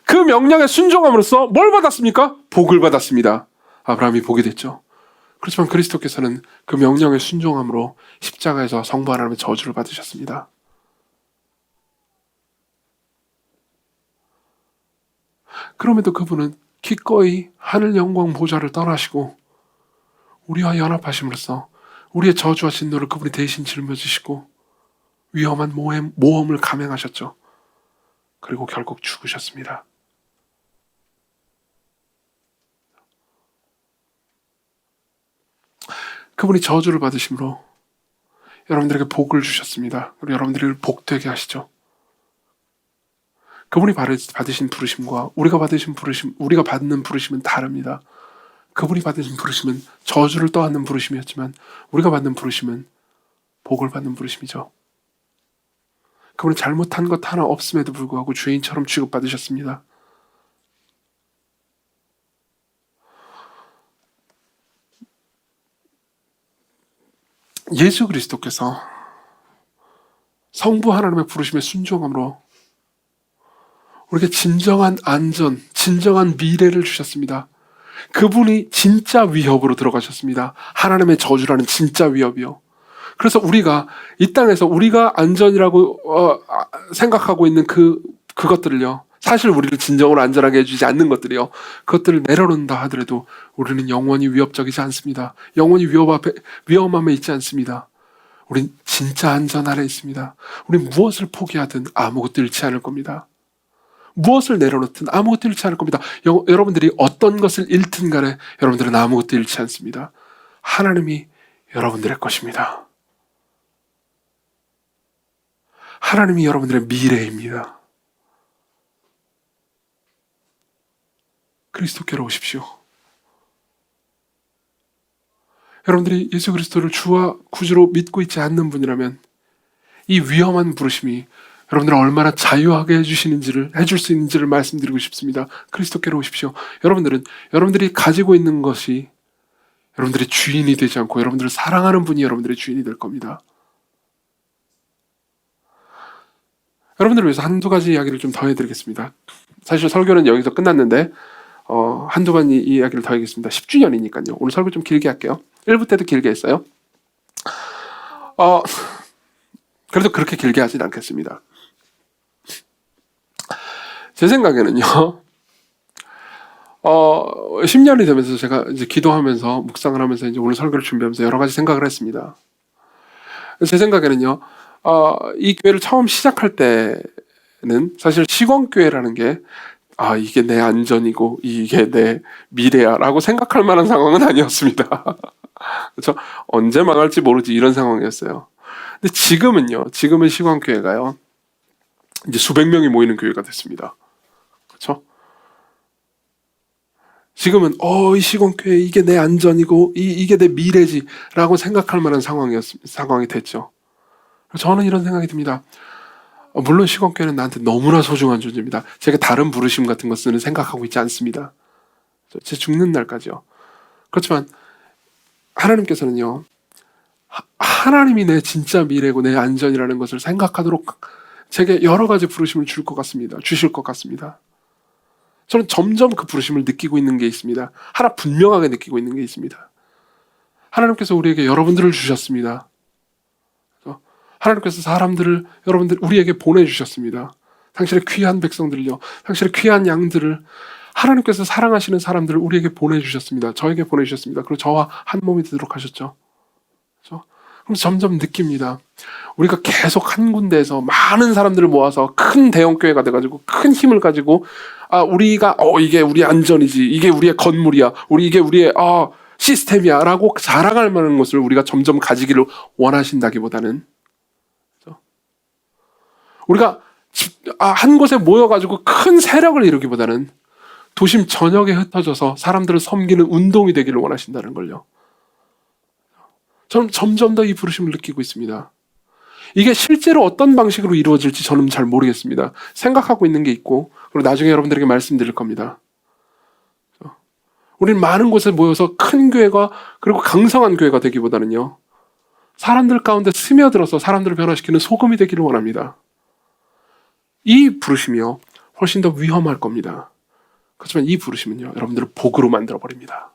그 명령에 순종함으로써 뭘 받았습니까? 복을 받았습니다. 아브라함이 복이 됐죠. 그렇지만 그리스도께서는 그 명령에 순종함으로 십자가에서 성부 하나님의 저주를 받으셨습니다. 그럼에도 그분은 기꺼이 하늘 영광 보좌를 떠나시고 우리와 연합하심으로써 우리의 저주와 진노를 그분이 대신 짊어지시고 위험한 모험을 감행하셨죠. 그리고 결국 죽으셨습니다. 그분이 저주를 받으심으로 여러분들에게 복을 주셨습니다. 그리고 여러분들을 복되게 하시죠. 그분이 받으신 부르심과 우리가 받는 부르심은 다릅니다. 그분이 받으신 부르심은 저주를 떠안는 부르심이었지만 우리가 받는 부르심은 복을 받는 부르심이죠. 그분은 잘못한 것 하나 없음에도 불구하고 죄인처럼 취급받으셨습니다. 예수 그리스도께서 성부 하나님의 부르심에 순종함으로 우리에게 진정한 안전, 진정한 미래를 주셨습니다. 그분이 진짜 위협으로 들어가셨습니다. 하나님의 저주라는 진짜 위협이요. 그래서 우리가 이 땅에서 우리가 안전이라고 생각하고 있는 그것들을요, 사실 우리를 진정으로 안전하게 해주지 않는 것들이요, 그것들을 내려놓는다 하더라도 우리는 영원히 위협적이지 않습니다. 영원히 위험함에 있지 않습니다. 우린 진짜 안전 아래 있습니다. 우린 무엇을 포기하든 아무것도 잃지 않을 겁니다. 무엇을 내려놓든 아무것도 잃지 않을 겁니다. 여러분들이 어떤 것을 잃든 간에 여러분들은 아무것도 잃지 않습니다. 하나님이 여러분들의 것입니다. 하나님이 여러분들의 미래입니다. 그리스도께로 오십시오. 여러분들이 예수 그리스도를 주와 구주로 믿고 있지 않는 분이라면 이 위험한 부르심이 여러분들을 얼마나 자유하게 해줄 수 있는지를 말씀드리고 싶습니다. 그리스도께로 오십시오. 여러분들이 가지고 있는 것이 여러분들의 주인이 되지 않고 여러분들을 사랑하는 분이 여러분들의 주인이 될 겁니다. 여러분들을 위해서 한두 가지 이야기를 좀 더 해드리겠습니다. 사실 설교는 여기서 끝났는데 한두 가지 이야기를 더 하겠습니다. 10주년이니까요. 오늘 설교 좀 길게 할게요. 1부 때도 길게 했어요. 그래도 그렇게 길게 하진 않겠습니다. 제 생각에는요, 10년이 되면서 제가 이제 기도하면서 묵상을 하면서 이제 오늘 설교를 준비하면서 여러 가지 생각을 했습니다. 제 생각에는요, 이 교회를 처음 시작할 때는 사실 시공교회라는 게 이게 내 안전이고 이게 내 미래야라고 생각할 만한 상황은 아니었습니다. 그렇죠? 언제 망할지 모르지 이런 상황이었어요. 근데 지금은 시공교회가요, 이제 수백 명이 모이는 교회가 됐습니다. 그렇죠? 지금은 이 시공교회 이게 내 안전이고 이게 내 미래지라고 생각할 만한 상황이 됐죠. 저는 이런 생각이 듭니다. 물론 시공교회는 나한테 너무나 소중한 존재입니다. 제가 다른 부르심 같은 것은 생각하고 있지 않습니다. 제 죽는 날까지요. 그렇지만 하나님께서는요, 하나님이 내 진짜 미래고 내 안전이라는 것을 생각하도록 제게 여러 가지 부르심을 주실 것 같습니다. 저는 점점 그 부르심을 느끼고 있는 게 있습니다. 하나 분명하게 느끼고 있는 게 있습니다. 하나님께서 우리에게 여러분들을 주셨습니다. 하나님께서 우리에게 보내주셨습니다. 당신의 귀한 백성들을요, 당신의 귀한 양들을, 하나님께서 사랑하시는 사람들을 우리에게 보내주셨습니다. 저에게 보내주셨습니다. 그리고 저와 한 몸이 되도록 하셨죠. 그렇죠? 그럼 점점 느낍니다. 우리가 계속 한 군데에서 많은 사람들을 모아서 큰 대형교회가 돼가지고 큰 힘을 가지고 우리가 이게 우리 안전이지, 이게 우리의 건물이야, 이게 우리의 시스템이야 라고 자랑할 만한 것을 우리가 점점 가지기를 원하신다기보다는, 그렇죠? 우리가 한 곳에 모여가지고 큰 세력을 이루기보다는 도심 전역에 흩어져서 사람들을 섬기는 운동이 되기를 원하신다는 걸요. 저는 점점 더 이 부르심을 느끼고 있습니다. 이게 실제로 어떤 방식으로 이루어질지 저는 잘 모르겠습니다. 생각하고 있는 게 있고, 그리고 나중에 여러분들에게 말씀드릴 겁니다. 우리는 많은 곳에 모여서 큰 교회가, 그리고 강성한 교회가 되기보다는요, 사람들 가운데 스며들어서 사람들을 변화시키는 소금이 되기를 원합니다. 이 부르심이요, 훨씬 더 위험할 겁니다. 그렇지만 이 부르심은요, 여러분들을 복으로 만들어 버립니다.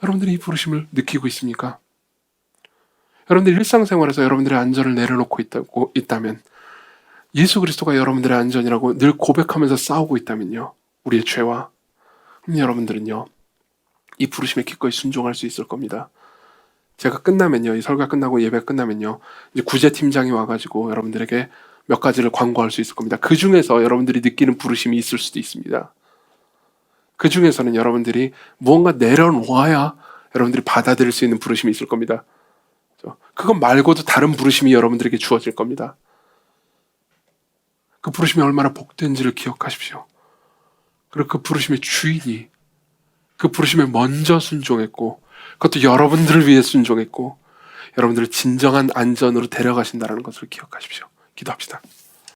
여러분들이 이 부르심을 느끼고 있습니까? 여러분들이 일상생활에서 여러분들의 안전을 내려놓고 있다면, 예수 그리스도가 여러분들의 안전이라고 늘 고백하면서 싸우고 있다면요, 우리의 죄와, 그럼 여러분들은요, 이 부르심에 기꺼이 순종할 수 있을 겁니다. 제가 끝나면요, 이 설교가 끝나고 예배 끝나면요, 이제 구제팀장이 와가지고 여러분들에게 몇 가지를 광고할 수 있을 겁니다. 그 중에서 여러분들이 느끼는 부르심이 있을 수도 있습니다. 그 중에서는 여러분들이 무언가 내려놓아야 여러분들이 받아들일 수 있는 부르심이 있을 겁니다. 그것 말고도 다른 부르심이 여러분들에게 주어질 겁니다. 그 부르심이 얼마나 복된지를 기억하십시오. 그리고 그 부르심의 주인이 그 부르심에 먼저 순종했고, 그것도 여러분들을 위해 순종했고, 여러분들을 진정한 안전으로 데려가신다는 것을 기억하십시오. 기도합시다.